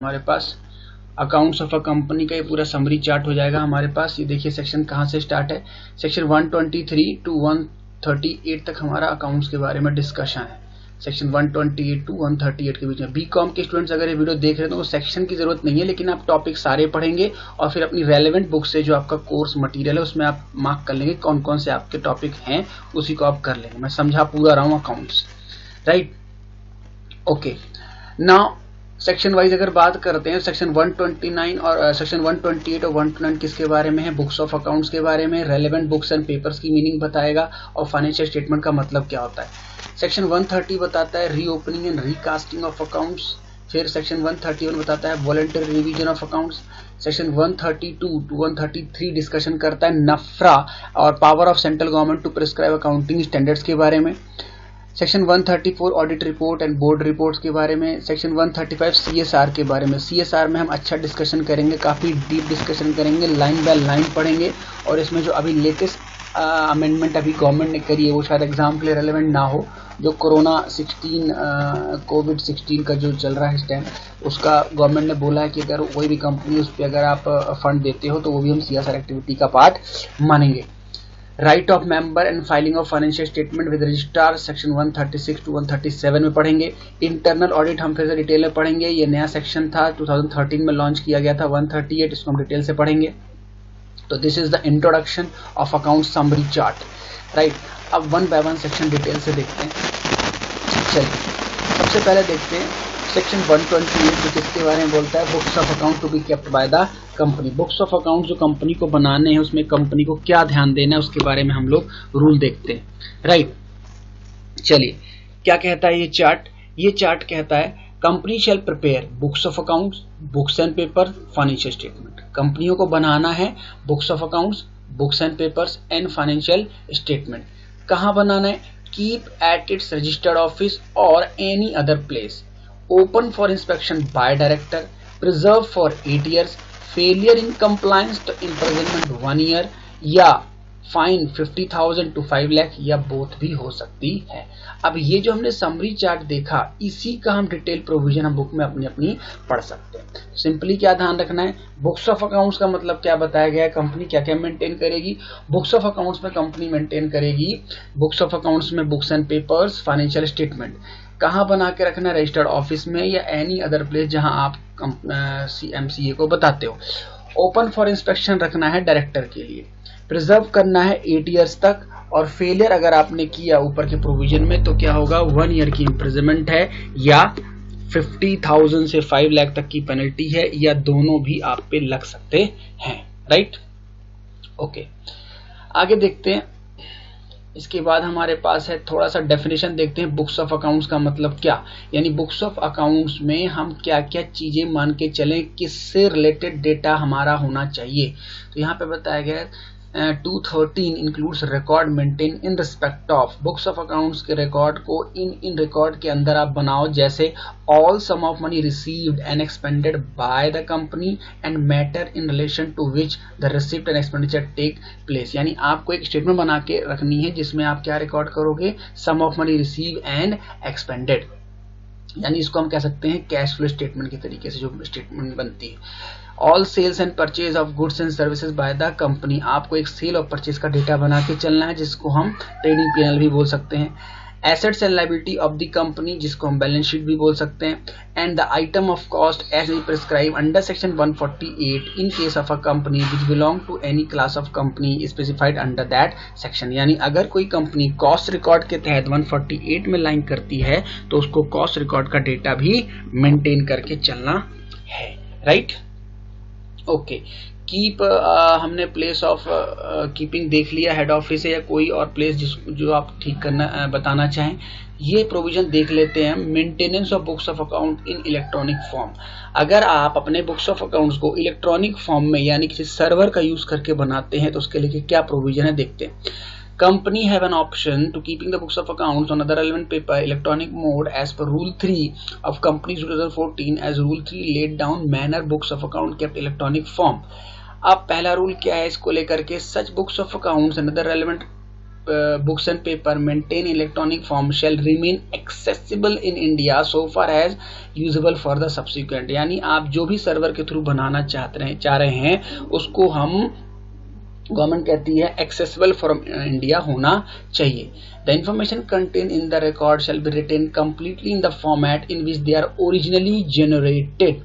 हमारे पास accounts of a company का ये पूरा समरी चार्ट हो जाएगा हमारे पास। ये देखिए सेक्शन कहाँ से स्टार्ट है, सेक्शन 123 टू 138 तक हमारा अकाउंट्स के बारे में डिस्कशन है। सेक्शन 128 टू 138 के बीच में बीकॉम के स्टूडेंट्स अगर ये वीडियो देख रहे हैं तो सेक्शन की जरूरत नहीं है, लेकिन आप टॉपिक सारे पढ़ेंगे और फिर अपनी रेलेवेंट बुक से जो आपका कोर्स मटेरियल है उसमें आप मार्क कर लेंगे कौन कौन से आपके टॉपिक हैं, उसी को आप कर लेंगे। मैं समझा पूरा रहा हूँ accounts, right. Okay, now section wise अगर बात करते हैं, सेक्शन 129 और सेक्शन 128 और 129 किसके बारे में है, बुक्स ऑफ अकाउंट्स के बारे में। रेलेवेंट बुक्स एंड पेपर्स की मीनिंग बताएगा और फाइनेंशियल स्टेटमेंट का मतलब क्या होता है। सेक्शन 130 बताता है reopening and recasting of accounts. फिर सेक्शन 131 बताता है voluntary revision of accounts. Section 132 to 133 discussion करता है नफ्रा और power of central government to prescribe accounting standards के बारे में। Section 134 audit report and board reports के बारे में। सेक्शन 135 सीएसआर के बारे में। सीएसआर में हम अच्छा डिस्कशन करेंगे, काफ़ी डीप डिस्कशन करेंगे, लाइन बाय लाइन पढ़ेंगे। और इसमें जो अभी लेटेस्ट अमेंडमेंट अभी गवर्नमेंट ने करी है वो शायद एग्जाम के लिए रेलेवेंट ना हो, जो कोविड-16 का जो चल रहा है इस टाइम, उसका गवर्नमेंट ने बोला है कि अगर कोई भी कंपनी उस पर अगर आप फंड देते हो तो वो भी हम सीएसआर एक्टिविटी का पार्ट मानेंगे। Right of member and filing of financial statement with registrar section 136 to 137 में पढ़ेंगे। इंटरनल ऑडिट हम फिर से डिटेल में पढ़ेंगे, ये नया सेक्शन था 2013 में लॉन्च किया गया था 138, इसको हम डिटेल से पढ़ेंगे। तो this is the introduction of account summary chart, right. अब one by one section detail से देखते हैं। चलिए सबसे पहले देखते हैं सेक्शन 128 जो किसके बारे में बोलता है, books of account to be kept by the company. Books of account जो कंपनी को बनाने हैं उसमें कंपनी को क्या ध्यान देना है उसके बारे में हम लोग रूल देखते हैं, राइट। चलिए क्या कहता है ये चार्ट, ये चार्ट कहता है company shall prepare books of accounts, books and paper, financial statement. कंपनियों को बनाना है books of accounts, books and papers and financial statement. कहाँ बनाना है, keep at its registered office or any other place, open for inspection by director, preserve for 8 years, failure in compliance to imprisonment 1 year या fine 50,000 to 5 lakh या both भी हो सकती है। अब ये जो हमने समरी चार्ट देखा इसी का हम डिटेल प्रोविजन हम बुक में अपनी अपनी पढ़ सकते हैं। सिंपली क्या ध्यान रखना है, बुक्स ऑफ अकाउंट्स का मतलब क्या बताया गया है, कंपनी क्या क्या मेंटेन करेगी। बुक्स ऑफ अकाउंट्स में कंपनी मेंटेन करेगी, बुक्स ऑफ अकाउंट्स में books and papers, financial statement. कहाँ बना के रखना, रजिस्टर्ड ऑफिस में या एनी अदर प्लेस जहां आप एमसीए को बताते हो। ओपन फॉर इंस्पेक्शन रखना है डायरेक्टर के लिए, प्रिजर्व करना है 8 इयर्स तक, और फेलियर अगर आपने किया ऊपर के प्रोविजन में तो क्या होगा, 1 ईयर की इम्प्रिजनमेंट है या 50,000 से 5 लाख तक की पेनल्टी है या दोनों भी आप पे लग सकते हैं, राइट। ओके आगे देखते हैं। इसके बाद हमारे पास है थोड़ा सा डेफिनेशन देखते हैं बुक्स ऑफ अकाउंट्स का मतलब क्या, यानी बुक्स ऑफ अकाउंट्स में हम क्या क्या चीजें मान के चलें, किससे रिलेटेड डेटा हमारा होना चाहिए। तो यहाँ पे बताया गया 213 includes record maintain in respect of books of accounts के रिकॉर्ड को इन रिकॉर्ड के अंदर आप बनाओ, जैसे all sum of money received and expended by the company and matter in relation to which the receipt and expenditure take place. यानी आपको एक स्टेटमेंट बना के रखनी है जिसमें आप क्या रिकॉर्ड करोगे, sum of money receive and expended, यानी इसको हम कह सकते हैं कैश फ्लो स्टेटमेंट के तरीके से जो स्टेटमेंट बनती है। All sales and purchase of goods and services by the company, आपको एक सेल और परचेज का डेटा बना के चलना है जिसको हम ट्रेडिंग पीएनएल भी बोल सकते हैं। Assets and liability of the company जिसको हम बैलेंस शीट भी बोल सकते हैं। And the item of cost as prescribe under section 148 in case of a company which belong to any class of company specified under that section. यानी अगर कोई company cost record के तहत 148 में लाइन करती है तो उसको कॉस्ट रिकॉर्ड का डेटा भी मेंटेन करके चलना है, राइट। ओके कीप हमने प्लेस ऑफ कीपिंग देख लिया, हेड ऑफिस है या कोई और प्लेस जो आप ठीक करना बताना चाहें, ये प्रोविजन देख लेते हैं। Maintenance of books of account in electronic form, अगर आप अपने बुक्स ऑफ अकाउंट्स को इलेक्ट्रॉनिक फॉर्म में यानी किसी सर्वर का यूज करके बनाते हैं तो उसके लिए क्या प्रोविजन है देखते हैं। Company have an option to keeping the books of accounts on other relevant paper electronic mode as per Rule 3 of Companies 2014 as Rule 3 laid down manner books of account kept electronic form। अब पहला rule क्या है इसको लेकर के, such books of accounts and other relevant books and paper maintained in electronic form shall remain accessible in India so far as usable for the subsequent। यानी आप जो भी सर्वर के थ्रू बनाना चाह रहे हैं उसको हम गवर्नमेंट कहती है एक्सेसिबल फ्रॉम इंडिया होना चाहिए। The information contain in the record shall be written completely in the format in which they are originally generated,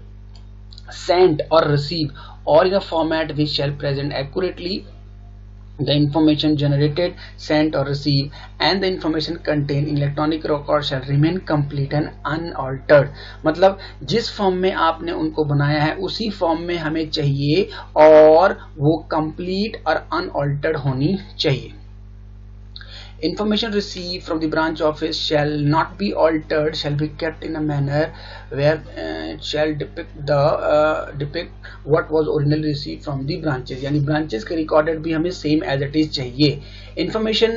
sent or receive, or in the format which shall present accurately the information generated, sent or received, and the information contained in electronic record shall remain complete and unaltered। मतलब जिस form में आपने उनको बनाया है उसी form में हमें चाहिए और वो कंप्लीट और अनऑल्टर्ड होनी चाहिए। Information received from the branch office shall not be altered, shall be kept in a manner where it shall depict what was originally received from the branches। यानी branches के recorded भी हमें same as it is चाहिए। Information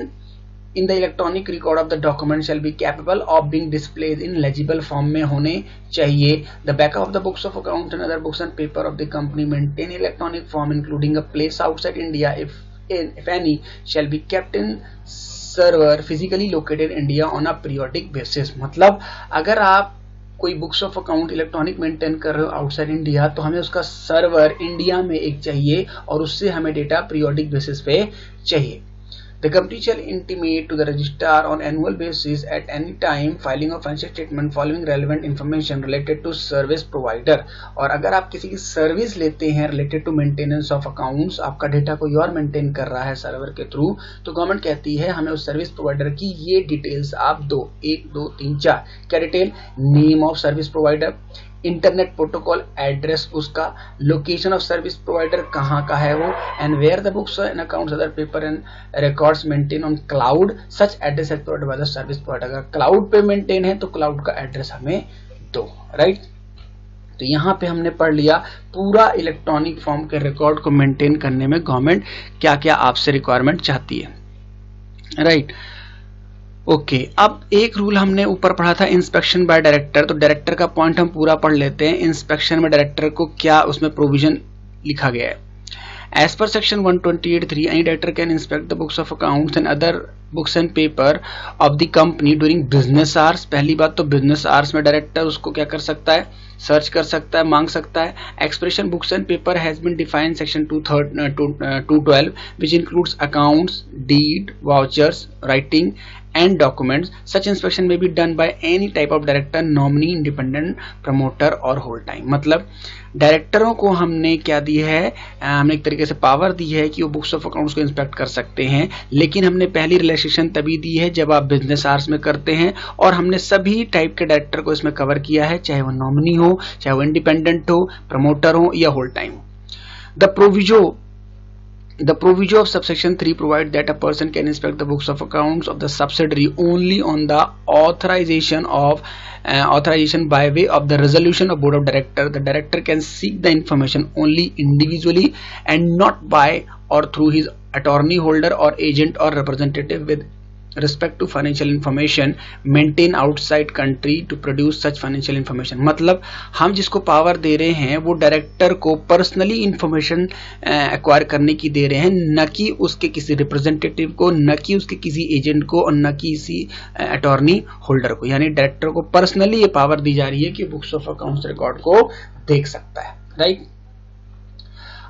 in the electronic record of the document shall be capable of being displayed in legible form में होने चाहिए। The backup of the books of account and other books and paper of the company maintain electronic form including a place outside India if any shall be kept in server physically located India on a periodic basis. मतलब अगर आप कोई books of account electronic maintain कर रहे हो outside India तो हमें उसका सर्वर इंडिया में एक चाहिए और उससे हमें डेटा पीरियोडिक बेसिस पे चाहिए। The company shall intimate to the registrar on annual basis at any time filing of financial statement following relevant information related to service provider। और अगर आप किसी की सर्विस लेते हैं related to maintenance of accounts, आपका डेटा कोई और मेंटेन कर रहा है सर्वर के थ्रू, तो गवर्नमेंट कहती है हमें उस सर्विस प्रोवाइडर की ये डिटेल्स आप दो, 1 2 3 4। क्या detail? Name of service provider, internet protocol address उसका, लोकेशन ऑफ सर्विस प्रोवाइडर कहाँ का है वो, and where the books and accounts other paper and records maintain on cloud such address as provided by the service provider. अगर cloud पे maintain है तो cloud का एड्रेस हमें दो, राइट। तो यहाँ पे हमने पढ़ लिया पूरा इलेक्ट्रॉनिक फॉर्म के रिकॉर्ड को मेंटेन करने में गवर्नमेंट क्या क्या आपसे रिक्वायरमेंट चाहती है, राइट। ओके, अब एक रूल हमने ऊपर पढ़ा था इंस्पेक्शन बाय डायरेक्टर, तो डायरेक्टर का पॉइंट हम पूरा पढ़ लेते हैं। इंस्पेक्शन में डायरेक्टर को क्या उसमें प्रोविजन लिखा गया है। As per section 128(3) any director can inspect the books of accounts and other books and paper of the company during business hours. पहली बात तो बिजनेस आवर्स में डायरेक्टर उसको क्या कर सकता है, सर्च कर सकता है, मांग सकता है। Expression books and paper has been defined section 212 which includes accounts, deed, vouchers, writing and documents. Such inspection may be done by any type of director, nominee, independent, promoter और whole time। मतलब डायरेक्टरों को हमने क्या दी है, हमने एक तरीके से पावर दी है कि वो बुक्स ऑफ अकाउंट्स को इंस्पेक्ट कर सकते हैं, लेकिन हमने पहली रिलैक्सेशन तभी दी है जब आप बिजनेस आवर्स में करते हैं, और हमने सभी टाइप के डायरेक्टर को इसमें कवर किया है, चाहे वो नॉमिनी हो, चाहे वो इंडिपेंडेंट हो, प्रमोटर हो या होल टाइम हो। The proviso of subsection 3 provide that a person can inspect the books of accounts of the subsidiary only on the authorization by way of the resolution of board of director. The director can seek the information only individually and not by or through his attorney holder or agent or representative with respect to financial information maintain outside country to produce such financial information। मतलब हम जिसको power दे रहे हैं वो director को personally information acquire करने की दे रहे हैं, न कि उसके किसी रिप्रेजेंटेटिव को, न कि उसके किसी एजेंट को, और न कि किसी अटॉर्नी होल्डर को। यानी डायरेक्टर को पर्सनली ये पावर दी जा रही है कि बुक्स ऑफ अकाउंट्स रिकॉर्ड को देख सकता है, राइट।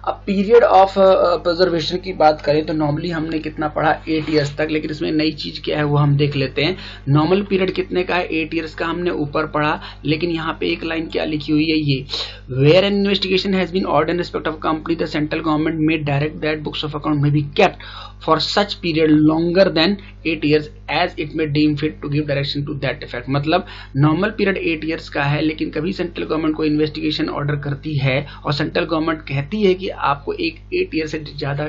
अब पीरियड ऑफ प्रिजर्वेशन की बात करें तो नॉर्मली हमने कितना पढ़ा, 8 ईयर्स तक, लेकिन इसमें नई चीज क्या है वो हम देख लेते हैं। नॉर्मल पीरियड कितने का है, 8 ईयर्स का हमने ऊपर पढ़ा, लेकिन यहाँ पे एक लाइन क्या लिखी हुई है, ये where an investigation has been ordered in respect of company the central government may direct that books of account may be kept for such period longer than 8 years as it may deem fit to give direction to that effect. मतलब normal period 8 years का है, लेकिन कभी central government को investigation order करती है और central government कहती है कि आपको एक 8 ईयर से ज्यादा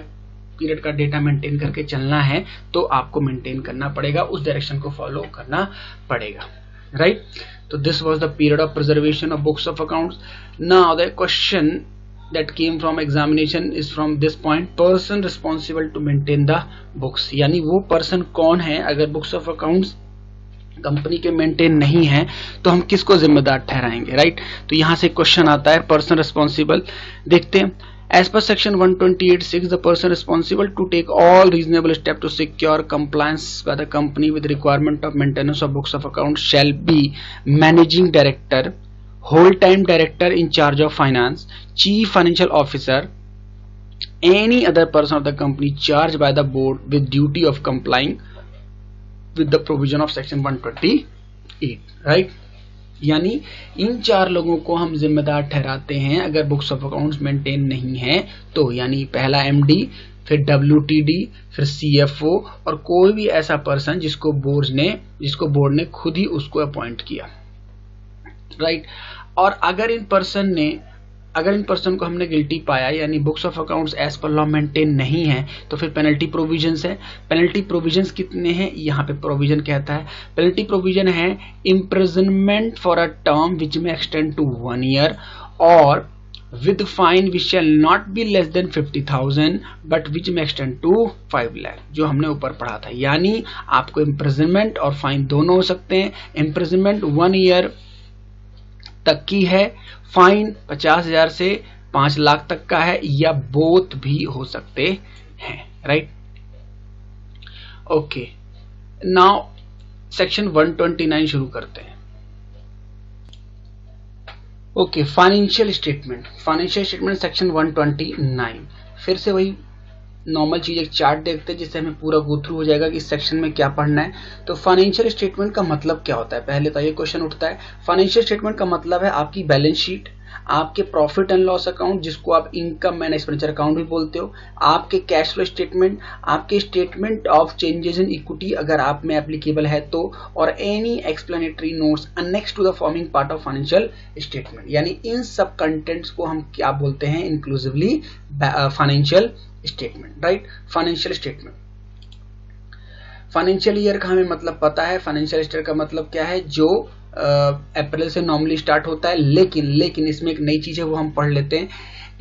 पीरियड का डेटा मेंटेन करके चलना है, तो आपको मेंटेन करना पड़ेगा, उस डायरेक्शन को फॉलो करना पड़ेगा, राइट। तो this was the period of preservation of books of accounts. Now the question that came from examination is from this point, person responsible to maintain the books। यानी वो person कौन है, अगर books of accounts company के maintain नहीं है तो हम किसको जिम्मेदार ठहराएंगे, राइट। तो यहां से क्वेश्चन आता है पर्सन रिस्पॉन्सिबल। देखते हैं, As per section 128(6), the person responsible to take all reasonable steps to secure compliance by the company with requirement of maintenance of books of accounts shall be managing director, whole-time director in charge of finance, chief financial officer, any other person of the company charged by the board with duty of complying with the provision of section 128, right? यानी इन चार लोगों को हम जिम्मेदार ठहराते हैं अगर books of accounts maintain नहीं है तो, यानी पहला एमडी, फिर WTD, फिर CFO और कोई भी ऐसा पर्सन जिसको बोर्ड ने खुद ही उसको अपॉइंट किया, राइट? और अगर इन पर्सन को हमने गिल्टी पाया, यानी books of accounts as per law maintain नहीं है, तो फिर पेनल्टी प्रोविजंस है। पेनल्टी प्रोविजंस कितने हैं? यहाँ पे प्रोविजन कहता है, पेनल्टी प्रोविजन है imprisonment for a term which में एक्सटेंड टू 1 year और with fine which shall not be less than 50,000 but which may extend to 5 lakh, जो हमने ऊपर पढ़ा था। यानी आपको इम्प्रिजनमेंट और फाइन दोनों हो सकते हैं। इम्प्रिजनमेंट 1 year तक की है, फाइन 50,000 से 5 लाख तक का है, या बोथ भी हो सकते हैं, राइट? ओके, नाउ सेक्शन 129 शुरू करते हैं। Okay, financial statement section 129। फिर से वही नॉर्मल चीज, एक चार्ट देखते हैं जिससे हमें पूरा गो थ्रू हो जाएगा कि इस सेक्शन में क्या पढ़ना है। तो फाइनेंशियल स्टेटमेंट का मतलब क्या होता है? पहले तो ये क्वेश्चन उठता है, फाइनेंशियल स्टेटमेंट का मतलब है आपकी बैलेंस शीट, आपके प्रॉफिट एंड लॉस अकाउंट जिसको आप इनकम एंड एक्सपेंडिचर अकाउंट भी बोलते हो, आपके कैश फ्लो स्टेटमेंट, आपके statement of changes in equity अगर आप में एप्लीकेबल है तो, और any explanatory notes annex to the forming part of financial statement. यानी इन सब कंटेंट्स को हम क्या बोलते हैं? Inclusively financial statement, right? Financial statement, financial year का हमें मतलब पता है। फाइनेंशियल ईयर का मतलब क्या है? जो अप्रैल से नॉर्मली स्टार्ट होता है, लेकिन इसमें एक नई चीज है वो हम पढ़ लेते हैं।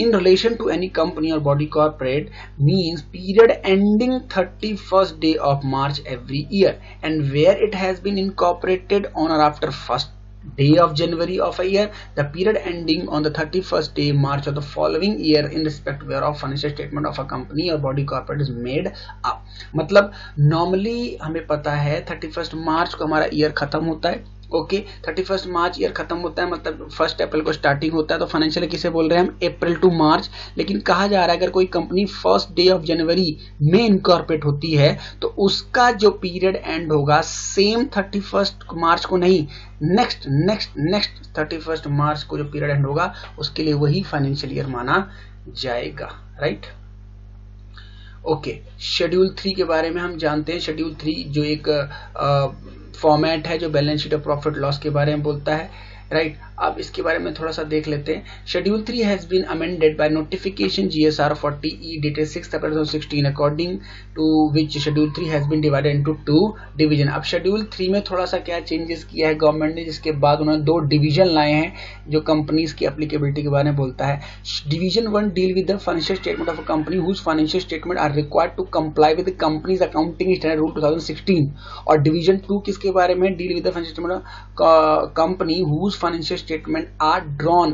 In relation to any company or body corporate means period ending 31st day of March every year and where it has been incorporated on or after 1st day of January of a year, the period ending on the 31st day March of the following year in respect whereof financial statement of a company or body corporate is made up। मतलब normally हमें पता है 31st मार्च को हमारा year खत्म होता है। Okay, 31st मार्च year खत्म होता है, मतलब 1 अप्रैल को स्टार्टिंग होता है, तो फाइनेंशियल किसे बोल रहे हैं हम? अप्रैल टू मार्च। लेकिन कहा जा रहा है अगर कोई company 1st day of January में इनकॉर्पोरेट होती है तो उसका जो पीरियड एंड होगा सेम 31st मार्च को नहीं, नेक्स्ट 31st मार्च को जो पीरियड एंड होगा उसके लिए वही फाइनेंशियल ईयर माना जाएगा, राइट? ओके, शेड्यूल 3 के बारे में हम जानते हैं। शेड्यूल 3 जो एक फॉर्मेट है जो बैलेंस शीट और प्रॉफिट लॉस के बारे में बोलता है, राइट? अब इसके बारे में थोड़ा सा देख लेते हैं। Schedule 3 has been amended by notification GSR 40E dated 6 April 2016 according to which schedule 3 has been divided into 2 division. अब शेड्यूल 3 में थोड़ा सा क्या चेंजेस किया है गवर्नमेंट ने, जिसके बाद उन्होंने 2 डिवीजन लाए हैं जो कंपनीज की एप्लीकेबिलिटी के बारे में बोलता है। Division 1 deal with the financial statement of a company whose financial statement are required to comply with the companies accounting standard rule 2016। और डिवीजन 2 किसके बारे में? Deal with the financial statement of company whose financial statement are drawn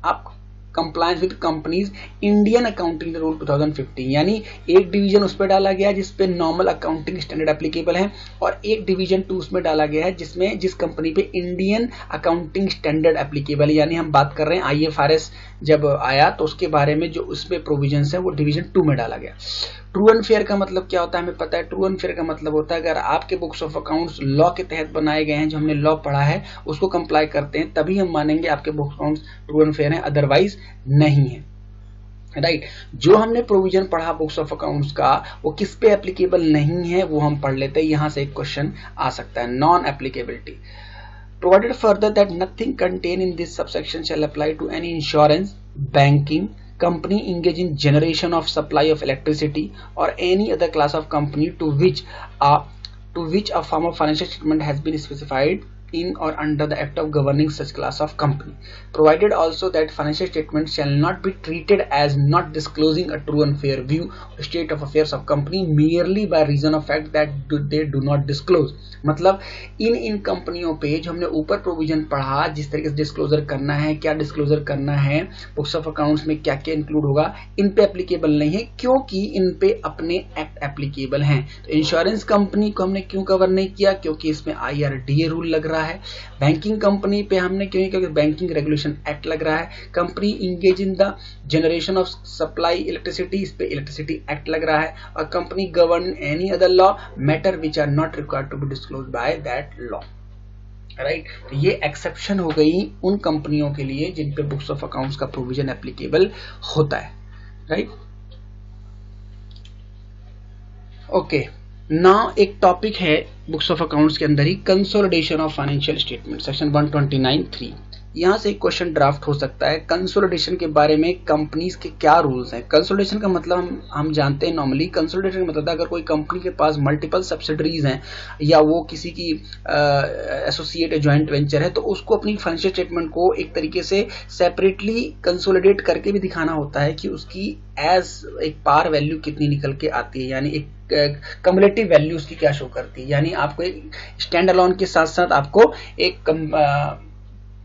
up compliance with companies Indian Accounting Rule 2015। यानी एक division उस पर डाला गया जिसपे नॉर्मल अकाउंटिंग स्टैंडर्ड एप्लीकेबल है, और एक डिवीजन 2 उसमें डाला गया है जिसमें जिस कंपनी पे इंडियन अकाउंटिंग स्टैंडर्ड एप्लीकेबल है। यानी हम बात कर रहे हैं IFRS जब आया तो उसके बारे में जो उसमें प्रोविजंस है वो डिवीजन 2 में डाला गया। ट्रू एंड फेयर का मतलब क्या होता है हमें पता है। ट्रू एंड फेयर का मतलब होता है अगर आपके बुक्स ऑफ अकाउंट्स लॉ के तहत बनाए गए हैं, जो हमने लॉ पढ़ा है उसको कंप्लाई करते हैं, तभी हम मानेंगे आपके books accounts true and fair है, अदरवाइज नहीं है, राइट? जो हमने प्रोविजन पढ़ा बुक्स ऑफ अकाउंट्स का वो किस पे एप्लीकेबल नहीं है वो हम पढ़ लेते हैं। यहां से एक क्वेश्चन आ सकता है, non applicability. Provided further that nothing contained in this subsection shall apply to any insurance, banking company engaged in generation of supply of electricity or any other class of company to which a form of financial statement has been specified in or under the act of governing such class of company, provided also that financial statements shall not be treated as not disclosing a true and fair view of state of affairs of company merely by reason of fact that they do not disclose। मतलब इन कंपनियों पे जो हमने ऊपर provision पढ़ा, जिस तरीके से डिस्क्लोजर करना है, क्या डिस्क्लोजर करना है, बुक्स ऑफ अकाउंट्स में क्या क्या इंक्लूड होगा, इन पे एप्लीकेबल नहीं है, क्योंकि इन पे अपने एक्ट एप्लीकेबल हैं। तो इंश्योरेंस कंपनी को हमने क्यों कवर नहीं किया, क्योंकि इसमें IRDA रूल लग रहा है। बैंकिंग कंपनी पे हमने क्यों, क्योंकि बैंकिंग रेगुलेशन एक्ट लग रहा है। Company engage in the generation of supply electricity, इस पे इलेक्ट्रिसिटी एक्ट लग रहा है। और company govern any other law matter which are not required to be disclose by that law, right. तो ये एक्सेप्शन हो गई उन कंपनियों के लिए जिन पे बुक्स ऑफ अकाउंट्स का प्रोविजन एप्लीकेबल होता है, राइट। ओके, नाउ एक टॉपिक है बुक्स ऑफ अकाउंट्स के अंदर ही, consolidation of financial statement, section 129(3). यहां से एक क्वेश्चन ड्राफ्ट हो सकता है कंसोलिडेशन के बारे में, कंपनीज के क्या रूल्स हैं। कंसोलिडेशन का मतलब हम जानते हैं, नॉर्मली कंसोलिडेशन का मतलब अगर कोई कंपनी के पास मल्टीपल सब्सिडरीज हैं या वो किसी की एसोसिएट जॉइंट वेंचर है, तो उसको अपनी फाइनेंशियल स्टेटमेंट को एक तरीके से सेपरेटली कंसोलिडेट करके भी दिखाना होता है कि उसकी एज एक पार वैल्यू कितनी निकल के आती है, यानी एक कम्युलेटिव वैल्यू उसकी क्या शो करती है। यानी आपको एक स्टैंड अलोन के साथ साथ आपको एक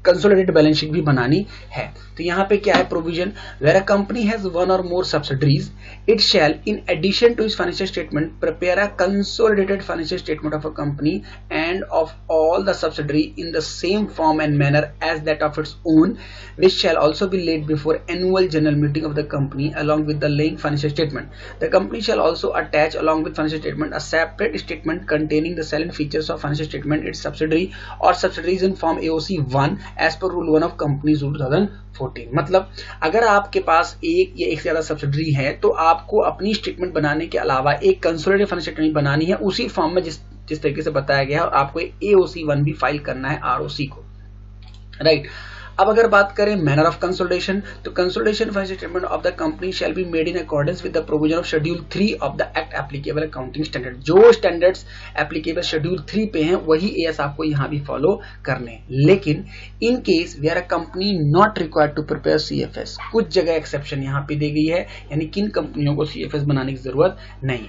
कंसोलिडेटेड बैलेंस शीट भी बनानी है। तो यहाँ पे क्या है provision, where a company has one or more subsidiaries, it shall in addition to its financial statement prepare a consolidated financial statement of a company and of all the subsidiary in the same form and manner as that of its own, which shall also be laid before annual general meeting of the company along with the laying financial statement. The company shall also attach along with financial statement a separate statement containing the salient features of financial statement, its subsidiary or subsidiaries in form AOC 1 as per rule 1 of companies rule 2014। मतलब अगर आपके पास एक या एक से ज्यादा subsidiary है तो आपको अपनी स्टेटमेंट बनाने के अलावा एक कंसोलिडेटेड फाइनेंशियल स्टेटमेंट बनानी है उसी फॉर्म में जिस तरीके से बताया गया है, और आपको AOC 1 भी फाइल करना है ROC को, राइट। अब अगर बात करें मैनर ऑफ कंसोलिडेशन, तो consolidation financial statement of the company shall be made in accordance with the provision of schedule 3 of the act applicable accounting standard. जो स्टैंडर्ड्स एप्लीकेबल शेड्यूल 3 पे हैं वही एएस आपको यहां भी फॉलो करने हैं। लेकिन in case we are a company not required to prepare CFS, कुछ जगह एक्सेप्शन यहां पे दी गई है, यानी किन कंपनियों को CFS बनाने की जरूरत नहीं।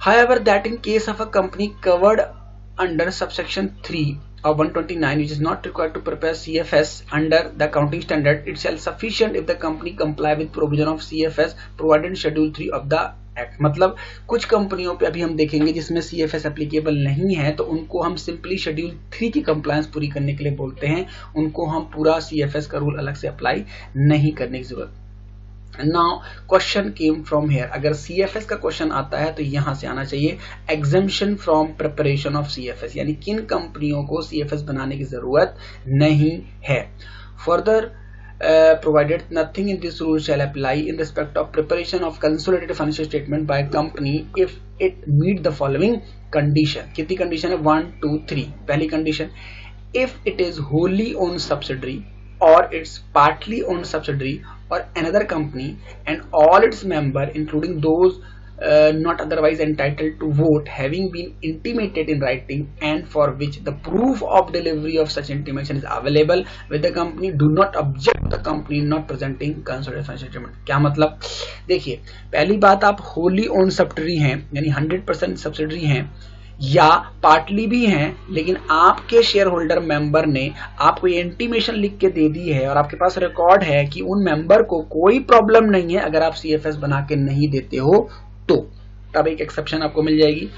However, that in case of a company covered under subsection 3 of 129 which is not required to prepare CFS under the accounting standard, it shall sufficient if the company comply with provision of CFS provided in schedule 3 of the act। मतलब कुछ कंपनियों पे अभी हम देखेंगे जिसमें CFS applicable नहीं है, तो उनको हम सिंपली शेड्यूल 3 की कंप्लायंस पूरी करने के लिए बोलते हैं, उनको हम पूरा CFS का रूल अलग से अप्लाई नहीं करने की जरूरत। Now question came from here, अगर CFS का क्वेश्चन आता है तो यहां से आना चाहिए exemption from preparation of CFS, यानी किन कंपनियों को CFS बनाने की जरूरत नहीं है। Further provided nothing in this rule shall apply in respect of preparation of consolidated financial statement by company if it meet the following condition। कितनी कंडीशन है, 1 2 3। पहली condition, if it is wholly owned subsidiary or it's partly owned subsidiary or another company and all its member including those not otherwise entitled to vote having been intimated in writing and for which the proof of delivery of such intimation is available with the company, do not object the company not presenting consolidated financial statement। क्या मतलब, देखिए पहली बात, आप wholly owned subsidiary हैं यानी 100% subsidiary हैं या पार्टली भी हैं, लेकिन आपके शेयर होल्डर मेंबर ने आपको ये इंटीमेशन लिख के दे दी है और आपके पास रिकॉर्ड है कि उन मेंबर को कोई प्रॉब्लम नहीं है अगर आप CFS बना के नहीं देते हो, तो तब एक एक्सेप्शन आपको मिल जाएगी।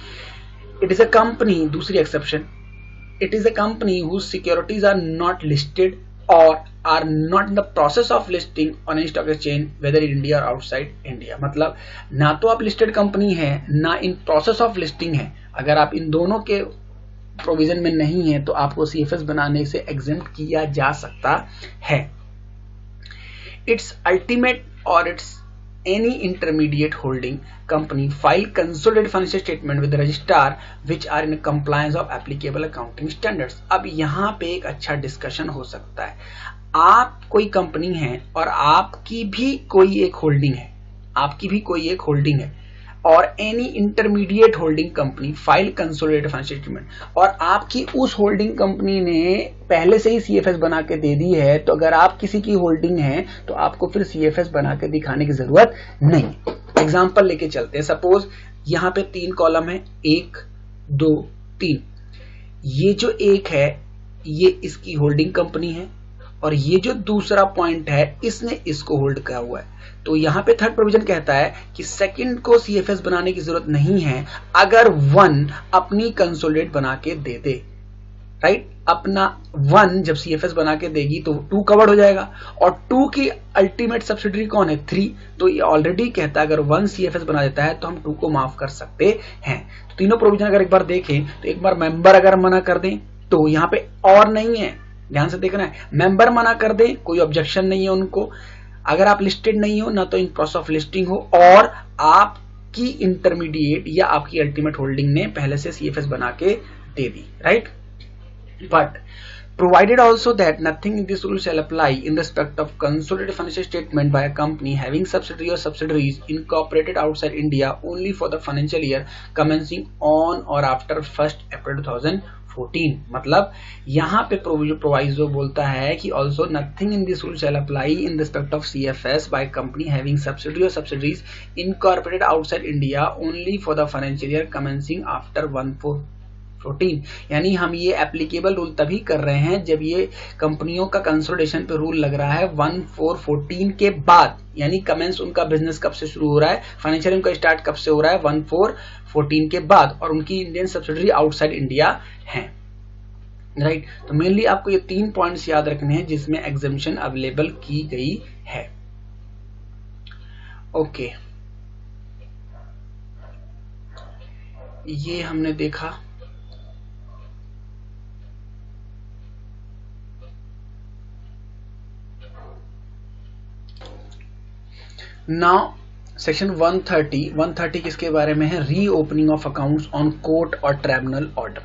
इट इज अ कंपनी, दूसरी exception, it is a company whose securities are not listed or are not in the process of listing on any stock exchange whether in India or outside India. मतलब ना तो आप listed company है ना in process of listing है। अगर आप इन दोनों के प्रोविजन में नहीं है तो आपको CFS बनाने से एग्जेम्प्ट किया जा सकता है। इट्स अल्टीमेट और it's any intermediate holding company file consolidated financial statement with the registrar which are in compliance of applicable accounting standards। अब यहाँ पे एक अच्छा डिस्कशन हो सकता है, आप कोई कंपनी है और आपकी भी कोई एक होल्डिंग है, आपकी भी कोई एक होल्डिंग है। और any intermediate holding company file consolidated financial statement, और आपकी उस होल्डिंग कंपनी ने पहले से ही सीएफएस बना के दे दी है, तो अगर आप किसी की होल्डिंग है तो आपको फिर सीएफएस बना के दिखाने की जरूरत नहीं। एग्जांपल लेके चलते हैं। सपोज यहां पे 3 कॉलम है, 1 2 3। ये जो एक है ये इसकी होल्डिंग कंपनी है, और ये जो दूसरा पॉइंट है इसने इसको होल्ड किया हुआ है। तो यहां पे थर्ड प्रोविजन कहता है कि सेकंड को सीएफएस बनाने की जरूरत नहीं है अगर 1 अपनी कंसोलिडेट बना के दे दे, राइट। अपना 1 जब सीएफएस बना के देगी तो 2 कवर्ड हो जाएगा, और 2 की अल्टीमेट सब्सिडरी कौन है, 3। तो ये ऑलरेडी कहता है अगर 1 सीएफएस बना देता है तो हम 2 को माफ कर सकते हैं। तो तीनों प्रोविजन अगर एक बार देखें तो एक बार मेंबर अगर मना कर दें तो यहाँ पे और नहीं है, ध्यान से देखना है। मेंबर मना कर दें कोई ऑब्जेक्शन नहीं है उनको, अगर आप लिस्टेड नहीं हो, ना तो इन प्रोसेस ऑफ लिस्टिंग हो, और आपकी इंटरमीडिएट या आपकी अल्टीमेट होल्डिंग ने पहले से सीएफएस बना के दे दी, right. But provided also that nothing in this rule shall apply in respect of consolidated financial statement by a company having subsidiary or subsidiaries incorporated outside India only for the financial year commencing on or after 1st April 2014। मतलब यहाँ पे proviso बोलता है कि also nothing in this rule shall apply in respect of CFS by company having subsidiary or subsidiaries incorporated outside India only for the financial year commencing after 1/4/14। यानी हम ये applicable rule तभी कर रहे हैं जब ये कंपनियों का कंसोलिडेशन पे रूल लग रहा है 1/4/14 के बाद, यानी कमेंस उनका बिजनेस कब से शुरू हो रहा है, फाइनेंशियल उनका स्टार्ट कब से हो रहा है, 1/4/14 के बाद, और उनकी इंडियन सब्सिडरी आउटसाइड इंडिया है, राइट। तो मेनली आपको ये 3 पॉइंट्स याद रखने हैं जिसमें एग्जेम्पशन अवेलेबल की गई है। ओके, ये हमने देखा। नाउ सेक्शन 130 किसके बारे में है, reopening of accounts on court और ट्रिब्यूनल ऑर्डर।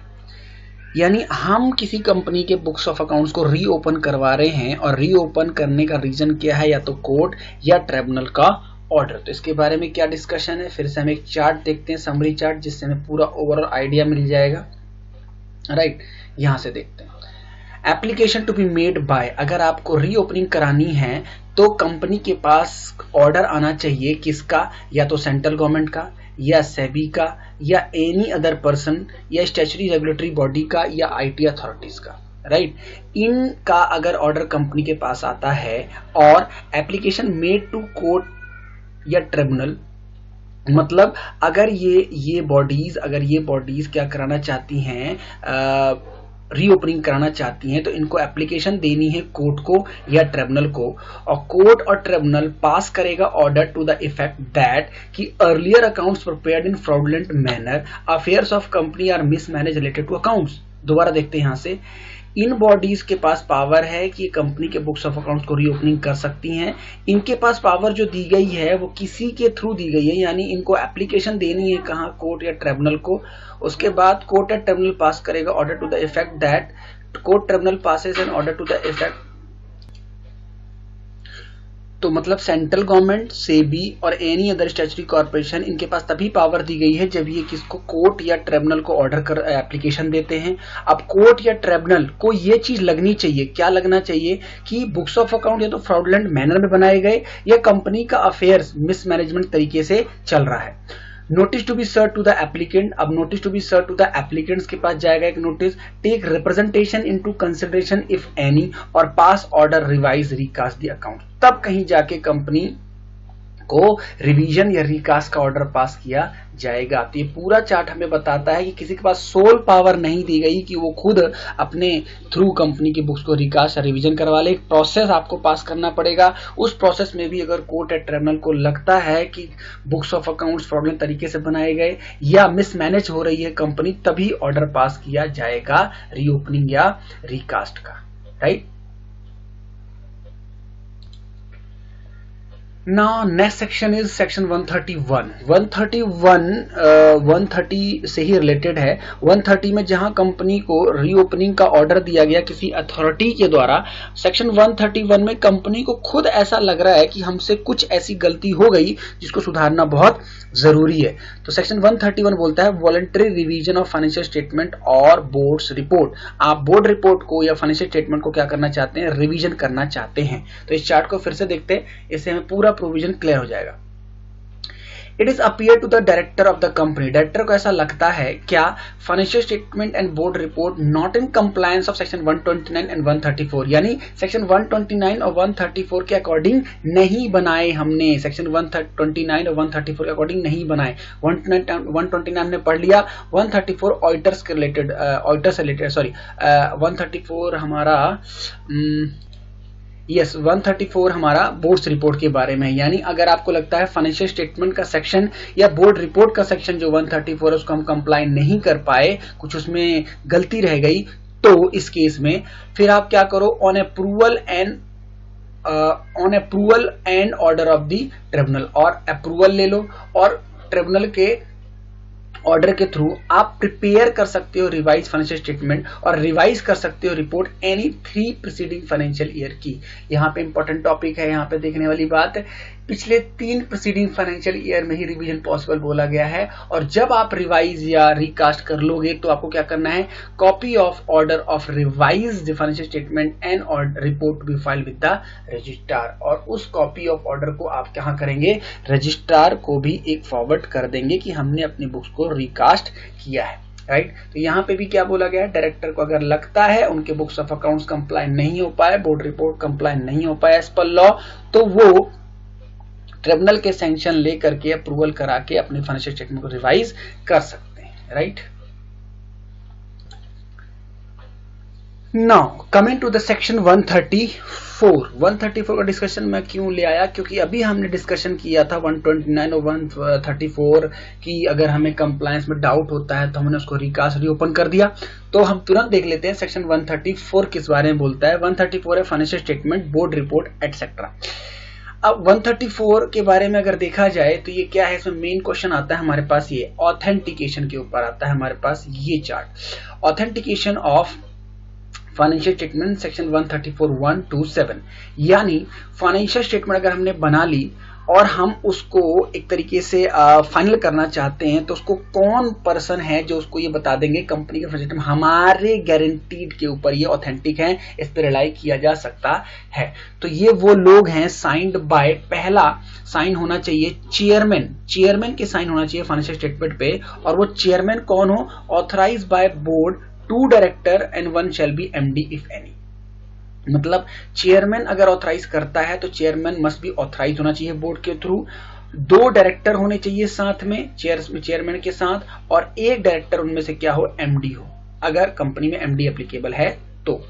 यानी हम किसी कंपनी के बुक्स ऑफ अकाउंट्स को रीओपन करवा रहे हैं, और रीओपन करने का रीजन क्या है, या तो कोर्ट या ट्रिब्यूनल का ऑर्डर। तो इसके बारे में क्या डिस्कशन है, फिर से हम एक चार्ट देखते हैं, समरी चार्ट, जिससे हमें पूरा ओवरऑल आइडिया मिल जाएगा, राइट। यहां से देखते हैं application to be made by, अगर आपको रीओपनिंग करानी है तो कंपनी के पास ऑर्डर आना चाहिए किसका, या तो सेंट्रल गवर्नमेंट का, या सेबी का, या एनी अदर पर्सन, या स्टैट्यूटरी रेगुलेटरी बॉडी का, या आईटी अथॉरिटीज का, राइट। इनका अगर ऑर्डर कंपनी के पास आता है और एप्लीकेशन मेड टू कोर्ट या ट्रिब्यूनल, मतलब अगर ये बॉडीज क्या कराना चाहती हैं, रीओपनिंग कराना चाहती हैं, तो इनको एप्लीकेशन देनी है कोर्ट को या ट्रिब्यूनल को, और कोर्ट और ट्रिब्यूनल पास करेगा order to the effect that कि earlier accounts prepared in fraudulent manner, affairs of company are mismanage related to accounts. दोबारा देखते हैं यहां से, इन बॉडीज के पास पावर है कि कंपनी के बुक्स ऑफ अकाउंट्स को रीओपनिंग कर सकती हैं। इनके पास पावर जो दी गई है वो किसी के थ्रू दी गई है, यानी इनको एप्लीकेशन देनी है कहाँ, कोर्ट या ट्रिब्यूनल को। उसके बाद कोर्ट या ट्रिब्यूनल पास करेगा order to the effect that, court tribunal passes an order to the effect. तो मतलब सेंट्रल गवर्नमेंट, सेबी और एनी अदर स्टैट्यूटरी कॉर्पोरेशन, इनके पास तभी पावर दी गई है जब ये किसको, कोर्ट या ट्रिब्यूनल को ऑर्डर कर एप्लीकेशन देते हैं। अब कोर्ट या ट्रिब्यूनल को ये चीज लगनी चाहिए, क्या लगना चाहिए, कि बुक्स ऑफ अकाउंट या तो फ्रॉडुलेंट मैनर में बनाए गए या कंपनी का अफेयर्स मिसमैनेजमेंट तरीके से चल रहा है। Notice to be serve to the applicant, अब notice to be serve to the applicants के पास जाएगा एक notice, take representation into consideration if any, और pass order revise recast the account. तब कहीं जाके कंपनी को रिवीजन या रिकास्ट का ऑर्डर पास किया जाएगा। तो ये पूरा चार्ट हमें बताता है कि किसी के पास सोल पावर नहीं दी गई कि वो खुद अपने थ्रू कंपनी की बुक्स को रिकास्ट या रिवीजन करवा ले। एक प्रोसेस आपको पास करना पड़ेगा। उस प्रोसेस में भी अगर कोर्ट या ट्रिब्यूनल को लगता है कि बुक्स ऑफ अकाउंट्स फ्रॉडुलेंट तरीके से बनाए गए या मिसमैनेज हो रही है कंपनी, तभी ऑर्डर पास किया जाएगा रीओपनिंग या रिकास्ट का, right. Now next section is section 131. 130 से ही रिलेटेड है. 130 में जहां कंपनी को रीओपनिंग का ऑर्डर दिया गया किसी अथॉरिटी के द्वारा, सेक्शन 131 में कंपनी को खुद ऐसा लग रहा है कि हमसे कुछ ऐसी गलती हो गई जिसको सुधारना बहुत जरूरी है. तो सेक्शन 131 बोलता है voluntary revision of financial statement और बोर्ड्स रिपोर्ट. आप बोर्ड रिपोर्ट को या फाइनेंशियल स्टेटमेंट को क्या करना चाहते हैं? रिवीजन करना चाहते हैं. तो इस चार्ट को फिर से देखते हैं, इससे हमें पूरा प्रोविजन क्लियर हो जाएगा. It is appear to the director of the company. Director को ऐसा लगता है क्या financial statement and board report not in compliance of section 129 and 134, यानी सेक्शन 129 और 134 के अकॉर्डिंग नहीं बनाए हमने. सेक्शन 129 और 134 के अकॉर्डिंग नहीं बनाए. 129 ने पढ़ लिया, 134 ऑडिटर्स के रिलेटेड, ऑडिटर से रिलेटेड, सॉरी 134 हमारा 134 हमारा बोर्ड्स रिपोर्ट के बारे में. यानी अगर आपको लगता है फाइनेंशियल स्टेटमेंट का सेक्शन या बोर्ड रिपोर्ट का सेक्शन जो 134 है उसको हम कंप्लाई नहीं कर पाए, कुछ उसमें गलती रह गई, तो इस केस में फिर आप क्या करो? On approval and order of the tribunal, और अप्रूवल ले लो और ट्रिब्यूनल के ऑर्डर के थ्रू आप प्रिपेयर कर सकते हो रिवाइज फाइनेंशियल स्टेटमेंट और रिवाइज कर सकते हो report any 3 preceding financial year की. यहाँ पे इंपॉर्टेंट टॉपिक है, यहाँ पे देखने वाली बात है, पिछले 3 प्रीसीडिंग फाइनेंशियल ईयर में ही रिवीजन पॉसिबल बोला गया है. और जब आप रिवाइज या रिकास्ट कर लोगे तो आपको क्या करना है? Copy of order of revised financial statement and report to be filed with the registrar. और उस कॉपी ऑफ ऑर्डर को आप क्या करेंगे? रजिस्ट्रार को भी एक फॉरवर्ड कर देंगे कि हमने अपनी बुक्स को रिकास्ट किया है. राइट. तो यहाँ पे भी क्या बोला गया है? डायरेक्टर को अगर लगता है उनके बुक्स ऑफ अकाउंट्स कंप्लाई नहीं हो पाए, बोर्ड रिपोर्ट कंप्लाई नहीं हो पाया एज पर लॉ, तो वो ट्रिब्यूनल के सैंक्शन लेकर के अप्रूवल करा के अपने फाइनेंशियल स्टेटमेंट को रिवाइज कर सकते हैं. Right. Now coming to the section 134 का डिस्कशन मैं क्यों ले आया? क्योंकि अभी हमने डिस्कशन किया था 129 और 134 की अगर हमें कंप्लायंस में डाउट होता है तो हमने उसको रिकास्ट रीओपन कर दिया. तो हम तुरंत देख लेते हैं सेक्शन 134 किस बारे में बोलता है. 134 है financial statement, board report etcetera. अब 134 के बारे में अगर देखा जाए तो ये क्या है? इसमें मेन क्वेश्चन आता है हमारे पास, ये ऑथेंटिकेशन के ऊपर आता है हमारे पास ये chart. Authentication of financial statement section 134 1 to 7. यानी फाइनेंशियल स्टेटमेंट अगर हमने बना ली और हम उसको एक तरीके से फाइनल करना चाहते हैं तो उसको कौन पर्सन है जो उसको ये बता देंगे कंपनी के स्टेटमेंट हमारे गारंटीड के ऊपर ये ऑथेंटिक है, इस पर रिलाई किया जा सकता है. तो ये वो लोग हैं साइंड बाय, पहला साइन होना चाहिए चेयरमैन के साइन होना चाहिए फाइनेंशियल स्टेटमेंट पे. और वो चेयरमैन कौन हो? Authorise by board, 2 director and 1 shall be MD if any. मतलब चेयरमैन अगर ऑथराइज करता है तो चेयरमैन मस्ट बी ऑथराइज होना चाहिए बोर्ड के थ्रू. 2 डायरेक्टर होने चाहिए साथ में चेयरमैन के साथ, और 1 डायरेक्टर उनमें से क्या हो? एमडी हो, अगर कंपनी में एमडी एप्लीकेबल है तो.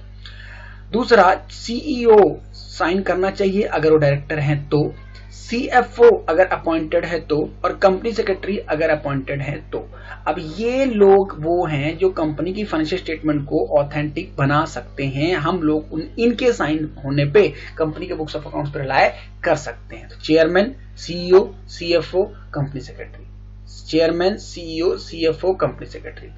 दूसरा, सीईओ साइन करना चाहिए अगर वो डायरेक्टर हैं तो, सीएफओ अगर अपॉइंटेड है तो, और कंपनी सेक्रेटरी अगर अपॉइंटेड है तो. अब ये लोग वो हैं जो कंपनी की फाइनेंशियल स्टेटमेंट को ऑथेंटिक बना सकते हैं. हम लोग इनके साइन होने पे कंपनी के बुक्स ऑफ अकाउंट्स पर रिलाय कर सकते हैं. तो chairman, CEO, CFO, company secretary. Chairman, CEO, CFO, company secretary.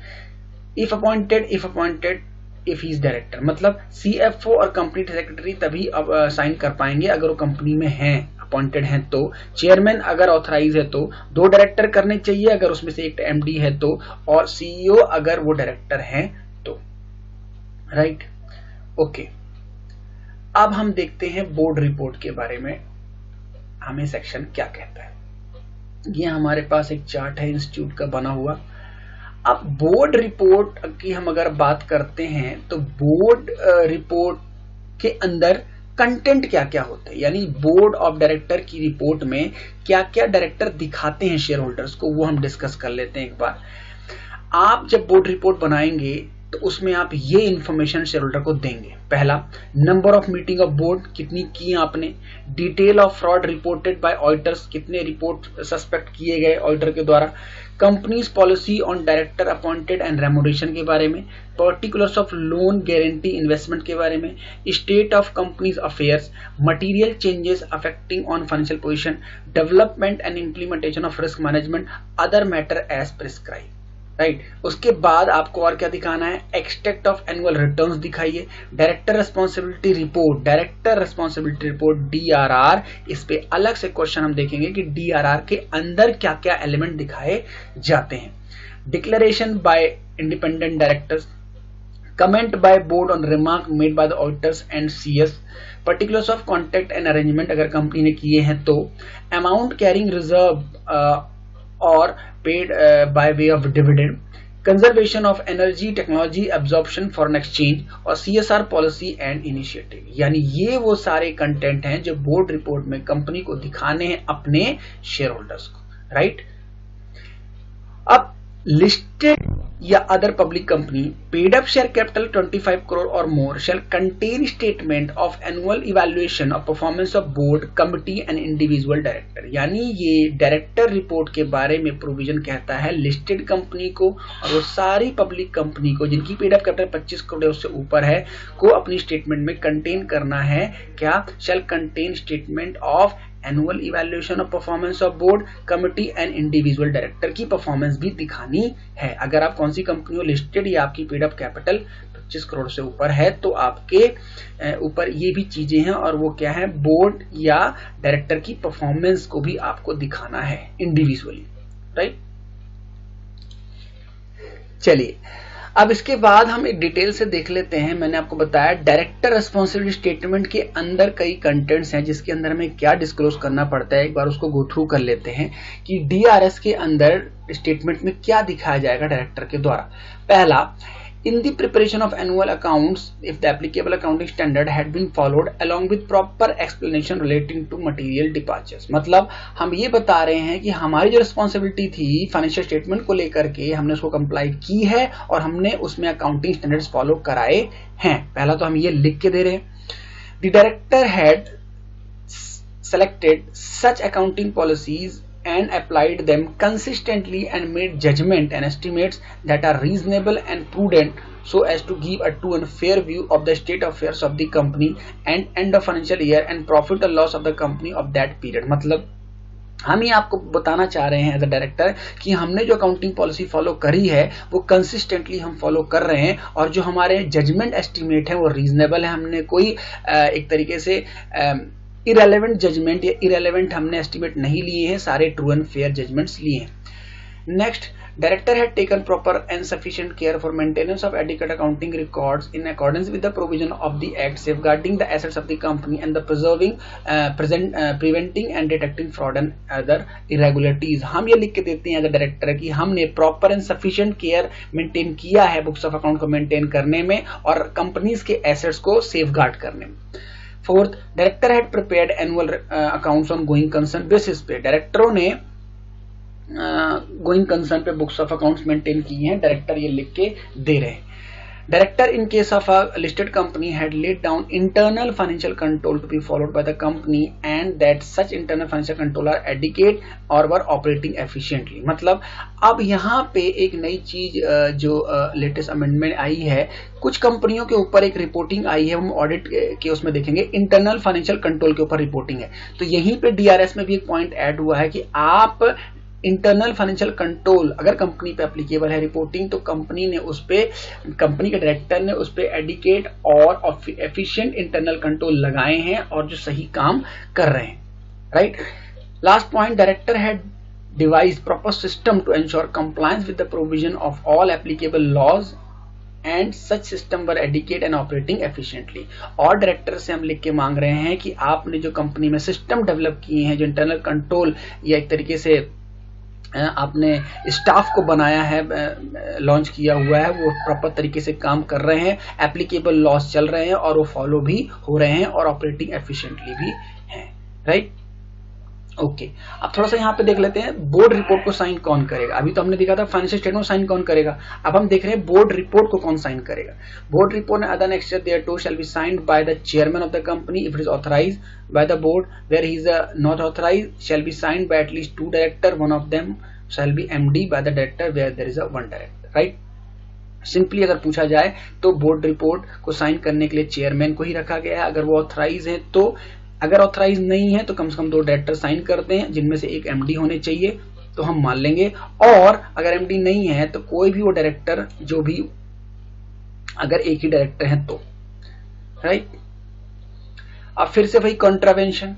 If appointed if he is director. मतलब सीएफओ और कंपनी सेक्रेटरी तभी साइन कर पाएंगे अगर वो कंपनी में हैं, अपॉइंटेड हैं तो. चेयरमैन अगर ऑथराइज है तो, 2 डायरेक्टर करने चाहिए अगर उसमें से एक एमडी है तो, और सीईओ अगर वो डायरेक्टर हैं तो. राइट. ओके. अब हम देखते हैं बोर्ड रिपोर्ट के बारे में हमें सेक्शन क्या कहता है. ये हमारे पास एक चार्ट है इंस्टीट्यूट का बना हुआ. अब बोर्ड रिपोर्ट की हम अगर बात करते हैं तो बोर्ड रिपोर्ट के अंदर कंटेंट क्या क्या होता है, यानी बोर्ड ऑफ डायरेक्टर की रिपोर्ट में क्या क्या डायरेक्टर दिखाते हैं शेयर होल्डर्स को, वो हम डिस्कस कर लेते हैं एक बार. आप जब बोर्ड रिपोर्ट बनाएंगे तो उसमें आप ये इंफॉर्मेशन शेयर होल्डर को देंगे। पहला, number of meeting of board कितनी की आपने, detail of fraud reported by auditors, कितने रिपोर्ट सस्पेक्ट किए गए ऑडिटर के द्वारा, companies policy on director appointed and remuneration के बारे में, particulars of loan guarantee investment के बारे में, state of companies affairs, material changes affecting on financial position, development and implementation of risk management, other matter as prescribe. Right, उसके बाद आपको और क्या दिखाना है, एक्सट्रैक्ट ऑफ एनुअल रिटर्न्स दिखाइए, director responsibility report, director responsibility report DRR। इस पे अलग से क्वेश्चन हम देखेंगे कि DRR के अंदर क्या क्या एलिमेंट दिखाए जाते हैं। Declaration bye independent directors, comment by board on remark made by the auditors and CS, particulars of contract and arrangement अगर कंपनी ने किए हैं तो, अमाउंट कैरिंग रिजर्व और paid by way of dividend, conservation of energy, technology, absorption, foreign exchange और CSR policy and initiative। यानी ये वो सारे कंटेंट हैं जो बोर्ड रिपोर्ट में कंपनी को दिखाने हैं अपने शेयर होल्डर्स को। राइट, अब लिस्टेड या other public company paid up share capital 25 crore और more shall contain statement of annual evaluation of performance of board committee and individual director. यानी ये डायरेक्टर रिपोर्ट के बारे में प्रोविजन कहता है लिस्टेड कंपनी को और वो सारी पब्लिक कंपनी को जिनकी पेड अप कैपिटल 25 करोड़ उससे ऊपर है को अपनी स्टेटमेंट में कंटेन करना है। क्या, shall contain statement of annual evaluation of performance of board committee and individual director की परफॉर्मेंस भी दिखानी है। अगर आप कौन सी कंपनी हो लिस्टेड या आपकी पेड अप कैपिटल 25 करोड़ से ऊपर है तो आपके ऊपर ये भी चीजें हैं और वो क्या है, बोर्ड या डायरेक्टर की परफॉर्मेंस को भी आपको दिखाना है इंडिविजुअली। राइट, चलिए अब इसके बाद हम एक डिटेल से देख लेते हैं। मैंने आपको बताया डायरेक्टर रेस्पॉन्सिबिलिटी स्टेटमेंट के अंदर कई कंटेंट्स हैं जिसके अंदर हमें क्या डिस्क्लोज करना पड़ता है। एक बार उसको गो थ्रू कर लेते हैं कि DRS के अंदर स्टेटमेंट में क्या दिखाया जाएगा डायरेक्टर के द्वारा। पहला, in the preparation of annual accounts if the applicable accounting standard had been followed along with proper explanation relating to material departures। मतलब हम ये बता रहे हैं कि हमारी जो रिस्पॉन्सिबिलिटी थी फाइनेंशियल स्टेटमेंट को लेकर के हमने उसको कंप्लाई की है और हमने उसमें अकाउंटिंग स्टैंडर्ड्स फॉलो कराए हैं। पहला तो हम ये लिख के दे रहे हैं, the director had selected such accounting policies and applied them consistently and made judgment and estimates that are reasonable and prudent so as to give a true and fair view of the state affairs of the company and end of financial year and profit or loss of the company of that period। मतलब हम ये आपको बताना चाह रहे हैं as a director कि हमने जो अकाउंटिंग पॉलिसी फॉलो करी है वो कंसिस्टेंटली हम फॉलो कर रहे हैं और जो हमारे जजमेंट एस्टिमेट है वो रीजनेबल है। हमने कोई एक तरीके से इरेलेवेंट जजमेंट या इरेलेवेंट हमने एस्टिमेट नहीं लिए हैं, सारे ट्रू एंड फेयर जजमेंट्स लिए हैं। Next, director had taken proper and sufficient care for maintenance of adequate accounting records in accordance with the provision of the act safeguarding the assets of the company and the preventing and detecting fraud and other irregularities. हम ये लिख के देते हैं as a director कि हमने proper and sufficient care maintain किया है बुक्स ऑफ अकाउंट को मेंटेन करने में और कंपनीज के एसेट्स को सेफगार्ड करने में। Fourth, director had prepared annual accounts on going concern basis पे। डायरेक्टरों ने गोइंग कंसर्न पे बुक्स ऑफ अकाउंट्स मेंटेन की हैं, डायरेक्टर ये लिख के दे रहे हैं। Director in case of a listed company had laid down internal financial control to be followed by the company and that such internal financial control are adequate or were operating efficiently। मतलब अब यहाँ पे एक नई चीज जो latest amendment आई है, कुछ कंपनियों के ऊपर एक रिपोर्टिंग आई है, हम ऑडिट के उसमें देखेंगे इंटरनल फाइनेंशियल कंट्रोल के ऊपर रिपोर्टिंग है। तो यहीं पे DRS में भी एक पॉइंट ऐड हुआ है कि आप इंटरनल फाइनेंशियल कंट्रोल अगर कंपनी पे एप्लीकेबल है रिपोर्टिंग तो कंपनी ने उस पे, कंपनी के डायरेक्टर ने उस पे एडिकेट और एफिशिएंट इंटरनल कंट्रोल लगाए हैं और जो सही काम कर रहे हैं। Right, last point, director had devised proper system to ensure compliance with the provision of all applicable laws and such system were adequate and operating efficiently। और डायरेक्टर से हम लिख के मांग रहे हैं कि आपने जो कंपनी में सिस्टम डेवलप किए हैं, जो इंटरनल कंट्रोल या एक तरीके से आपने स्टाफ को बनाया है, लॉन्च किया हुआ है, वो प्रॉपर तरीके से काम कर रहे हैं, एप्लीकेबल लॉस चल रहे हैं और वो फॉलो भी हो रहे हैं और ऑपरेटिंग एफिशिएंटली भी हैं। राइट, ओके, अब थोड़ा सा यहाँ पे देख लेते हैं बोर्ड रिपोर्ट को साइन कौन करेगा। अभी तो हमने देखा था फाइनेंशियल स्टेटमेंट साइन कौन करेगा, अब हम देख रहे हैं बोर्ड रिपोर्ट को कौन साइन करेगा। Board report and other next thereto shall be signed by the chairman of the company if it is authorised by the board, where he is not authorised shall be signed by at least 2 director, one of them shall be MD by the director where there is a 1 director, right. Simply अगर पूछा जाए तो board report को sign करने के लिए chairman को ही रखा गया है, अगर वो ऑथराइज है तो, अगर ऑथराइज नहीं है तो कम से कम 2 डायरेक्टर साइन करते हैं जिनमें से एक एमडी होने चाहिए तो हम मान लेंगे, और अगर एमडी नहीं है तो कोई भी वो डायरेक्टर जो भी, अगर एक ही डायरेक्टर है तो, राइट। अब फिर से वही कॉन्ट्रावेंशन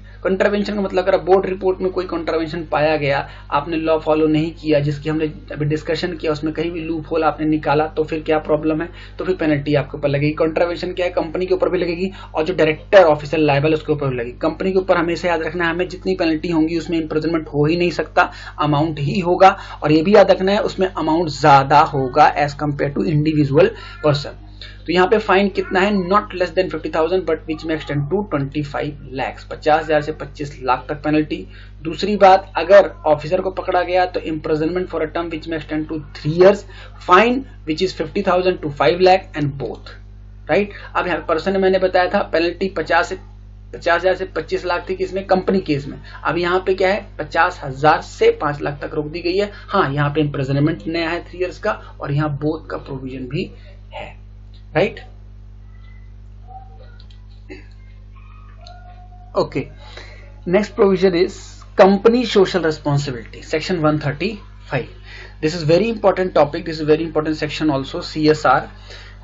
का मतलब अगर बोर्ड रिपोर्ट में कोई कॉन्ट्रावेंशन पाया गया, आपने लॉ फॉलो नहीं किया जिसकी हमने अभी डिस्कशन किया, उसमें कहीं भी लूप होल आपने निकाला तो फिर क्या प्रॉब्लम है, तो फिर पेनल्टी आपके ऊपर लगेगी। कॉन्ट्रावेंशन क्या है, कंपनी के ऊपर भी लगेगी और जो डायरेक्टर ऑफिसर लायबल उसके ऊपर भी लगेगी। कंपनी के ऊपर हमेशा याद रखना है, हमें जितनी पेनल्टी होंगी उसमें इम्प्रिजनमेंट हो ही नहीं सकता, अमाउंट ही होगा, और ये भी याद रखना है उसमें अमाउंट ज्यादा होगा as compare to individual person. तो यहाँ पे फाइन कितना है, not less than 50,000 but which में एक्सटेंड टू 25 लाख, 50,000 से 25 लाख तक पेनल्टी। दूसरी बात, अगर ऑफिसर को पकड़ा गया तो imprisonment for a term which में extend to 3 years, fine which is 50,000 to 5 lakh and both, right. अब यहाँ पर्सन मैंने बताया था पेनल्टी 50,000 से 25 लाख थी किसमें, कंपनी केस में। अब यहाँ पे क्या है, 50,000 से 5 लाख तक रोक दी गई है। हाँ, यहाँ पे इम्प्रिजनमेंट नया है 3 years का, और यहाँ बोथ का प्रोविजन भी है, right? Okay. Next provision is company social responsibility, section 135. This is very important topic. This is very important section also. CSR,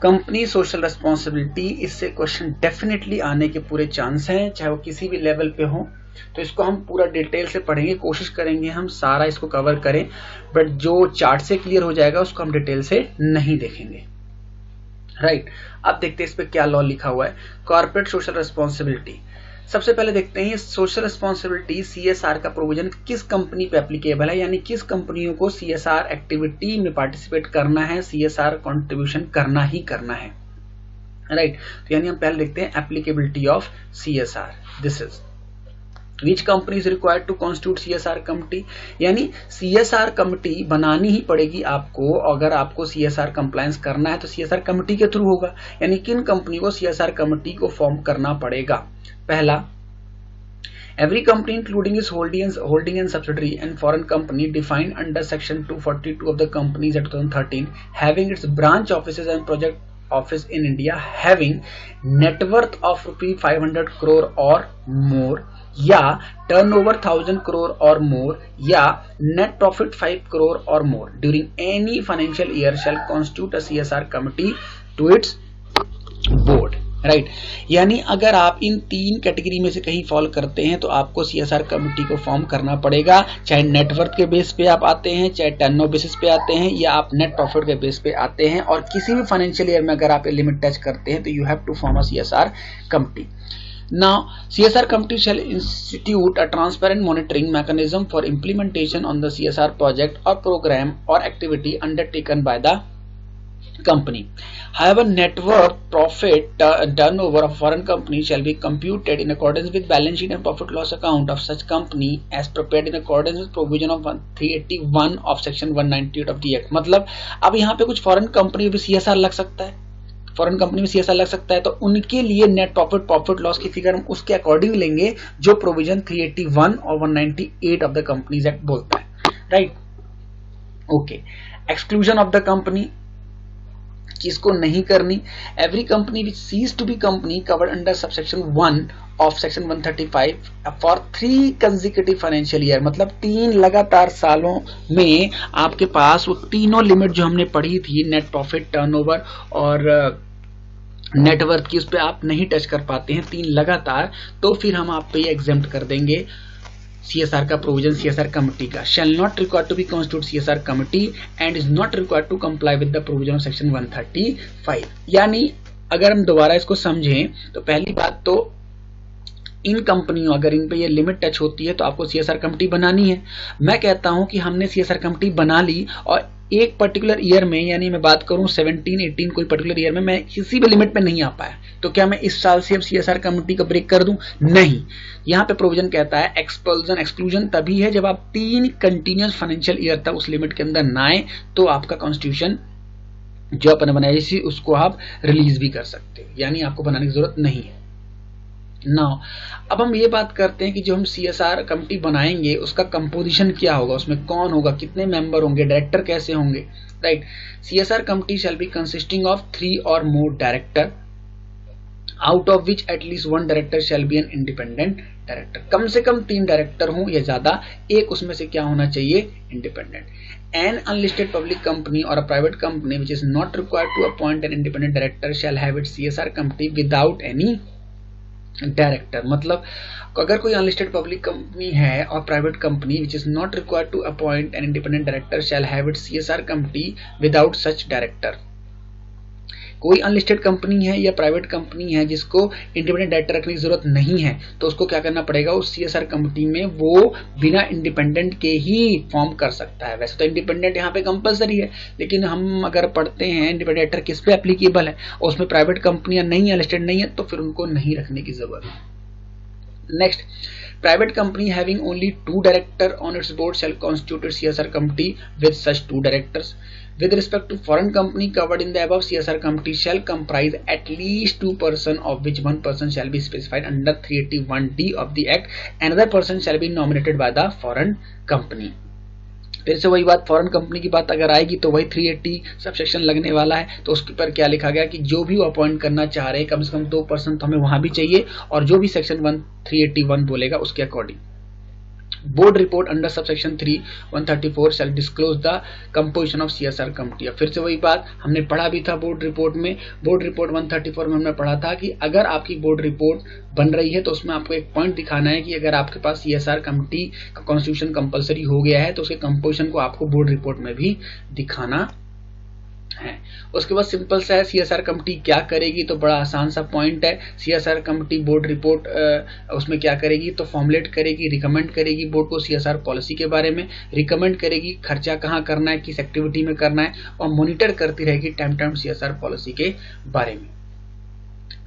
company social responsibility, इससे क्वेश्चन डेफिनेटली आने के पूरे चांस हैं, चाहे वो किसी भी लेवल पे हो। तो इसको हम पूरा डिटेल से पढ़ेंगे, कोशिश करेंगे हम सारा इसको कवर करें, बट जो चार्ट से क्लियर हो जाएगा उसको हम डिटेल से नहीं देखेंगे, राइट। अब देखते हैं इस पे क्या लॉ लिखा हुआ है। कॉर्पोरेट सोशल रिस्पॉन्सिबिलिटी, सबसे पहले देखते हैं सोशल रिस्पॉन्सिबिलिटी सीएसआर का प्रोविजन किस कंपनी पे एप्लीकेबल है, यानी किस कंपनियों को सीएसआर एक्टिविटी में पार्टिसिपेट करना है, सीएसआर कंट्रीब्यूशन करना ही करना है, राइट। तो यानी हम पहले देखते हैं applicability of CSR. This is Which company is required to constitute CSR committee, यानी CSR कमिटी बनानी ही पड़ेगी आपको। अगर आपको CSR कंप्लायंस करना है तो CSR कमिटी के थ्रू होगा, यानी किन कंपनी को CSR कमिटी को फॉर्म करना पड़ेगा। पहला, every company including its holding and subsidiary and foreign company defined under section 242 of the Companies Act 2013 having its branch offices and project office in India having net worth of ₹500 crore or more, या turnover 1000 crore और मोर, या net profit 5 crore और more during any financial year shall constitute a CSR committee to its board, right. यानी अगर आप इन 3 category में से कहीं फॉल करते हैं तो आपको सीएसआर कमिटी को फॉर्म करना पड़ेगा, चाहे नेटवर्थ के बेस पे आप आते हैं, चाहे टर्नओवर बेसिस पे आते हैं, या आप नेट प्रॉफिट के बेस पे आते हैं, और किसी भी फाइनेंशियल ईयर में अगर आप लिमिट टच करते हैं तो you have to form a CSR committee. Now, CSR committee shall institute a transparent monitoring mechanism for implementation on the CSR project or program or activity undertaken by the company. However, net worth, profit, turnover of foreign company shall be computed in accordance with balance sheet and profit loss account of such company as prepared in accordance with provision of 381 of section 198 of the Act. मतलब अब यहाँ पे कुछ foreign company भी CSR लग सकता है, foreign company में सीएसआर लग सकता है, तो उनके लिए नेट प्रॉफिट लॉस की फिगर हम उसके अकॉर्डिंग लेंगे जो प्रोविजन 381 और 198 ऑफ द कंपनीज एक्ट बोलता है, right. Okay, exclusion of the company किसको नहीं करनी, every company which ceases to be company covered under subsection 1 of section 135 for 3 consecutive financial year, मतलब 3 लगातार सालों में आपके पास वो तीनों लिमिट जो हमने पढ़ी थी, नेट प्रॉफिट, टर्नओवर और नेटवर्थ की, उस पर आप नहीं टच कर पाते हैं 3 लगातार, तो फिर हम आप पे एग्जेम्प्ट कर देंगे सीएसआर का प्रोविजन सीएसआर कमिटी का। Shall not required to be constitute CSR committee and is not required to comply with the provision of section 135। यानी अगर हम दोबारा इसको समझें तो पहली बात तो इन कंपनियों, अगर इन पे ये लिमिट टच होती है तो आपको सीएसआर कमिटी बनानी है। मैं कहता हूं कि हमने सीएसआर कमिटी बना ली और एक पर्टिकुलर ईयर में, यानी मैं बात करूं 17-18 कोई पर्टिकुलर ईयर में मैं किसी भी लिमिट में नहीं आ पाया, तो क्या मैं इस साल से अब सीएसआर कमिटी का ब्रेक कर दूं? नहीं। यहां पे प्रोविजन कहता है एक्सक्लूजन तभी है जब आप 3 कंटिन्यूअस फाइनेंशियल ईयर तक उस लिमिट के अंदर ना आए, तो आपका कॉन्स्टिट्यूशन जो अपन बनाई थी उसको आप रिलीज भी कर सकते हो, यानी आपको बनाने की जरूरत नहीं है। नाउ अब हम ये बात करते हैं कि जो हम सीएसआर कमिटी बनाएंगे उसका कंपोजिशन क्या होगा, उसमें कौन होगा, कितने मेंबर होंगे, डायरेक्टर कैसे होंगे, right. CSR committee shall be consisting of 3 और more director, out of which at least 1 director shall be an independent director. कम से कम 3 डायरेक्टर हों या ज्यादा, एक उसमें से क्या होना चाहिए, independent. An unlisted public company or a private company which is not required to appoint an independent director shall have its CSR committee without any director. मतलब अगर कोई अनलिस्टेड पब्लिक कंपनी है और private company which is not required to appoint an independent director shall have its CSR committee without such director. कोई unlisted company है या private company है जिसको इंडिपेंडेंट डायरेक्टर रखने की जरूरत नहीं है, तो उसको क्या करना पड़ेगा, उस सीएसआर कमिटी में वो बिना इंडिपेंडेंट के ही फॉर्म कर सकता है। वैसे तो इंडिपेंडेंट यहाँ पे कंपलसरी है, लेकिन हम अगर पढ़ते हैं इंडिपेंडेंट डायरेक्टर किस पे एप्लीकेबल है और उसमें प्राइवेट कंपनियां नहीं है, लिस्टेड नहीं है, तो फिर उनको नहीं रखने की जरूरत है। Next, private company having only 2 director on its board shall constitute its CSR committee with such 2 directors. With respect to foreign company covered in the above, CSR committee shall comprise at least 2 persons, of which 1 person shall be specified under 381D of the Act. Another person shall be nominated by the foreign company. फिर से वही बात, foreign company की बात अगर आएगी तो वही 380 सबसेक्शन लगने वाला है, तो उसके ऊपर क्या लिखा गया कि जो भी वो अपॉइंट करना चाह रहे हैं कम से कम 2% तो हमें वहां भी चाहिए, और जो भी सेक्शन 381 बोलेगा उसके अकॉर्डिंग। Board report under subsection 3 134 shall disclose the composition of CSR committee. फिर से वही बात हमने पढ़ा भी था बोर्ड रिपोर्ट में। बोर्ड रिपोर्ट 134 में हमने पढ़ा था कि अगर आपकी बोर्ड रिपोर्ट बन रही है तो उसमें आपको एक पॉइंट दिखाना है कि अगर आपके पास सीएसआर कमिटी का कॉन्स्टिट्यूशन कंपलसरी हो गया है तो उसके कंपोजिशन को आपको बोर्ड रिपोर्ट में भी दिखाना है। उसके बाद सिंपल सा है, सीएसआर कमिटी क्या करेगी, तो बड़ा आसान सा पॉइंट है। सीएसआर कमिटी बोर्ड रिपोर्ट उसमें क्या करेगी, तो फॉर्मुलेट करेगी, रिकमेंड करेगी बोर्ड को सीएसआर पॉलिसी के बारे में, रिकमेंड करेगी खर्चा कहाँ करना है, किस एक्टिविटी में करना है, और मॉनिटर करती रहेगी टाइम टाइम सीएसआर पॉलिसी के बारे में।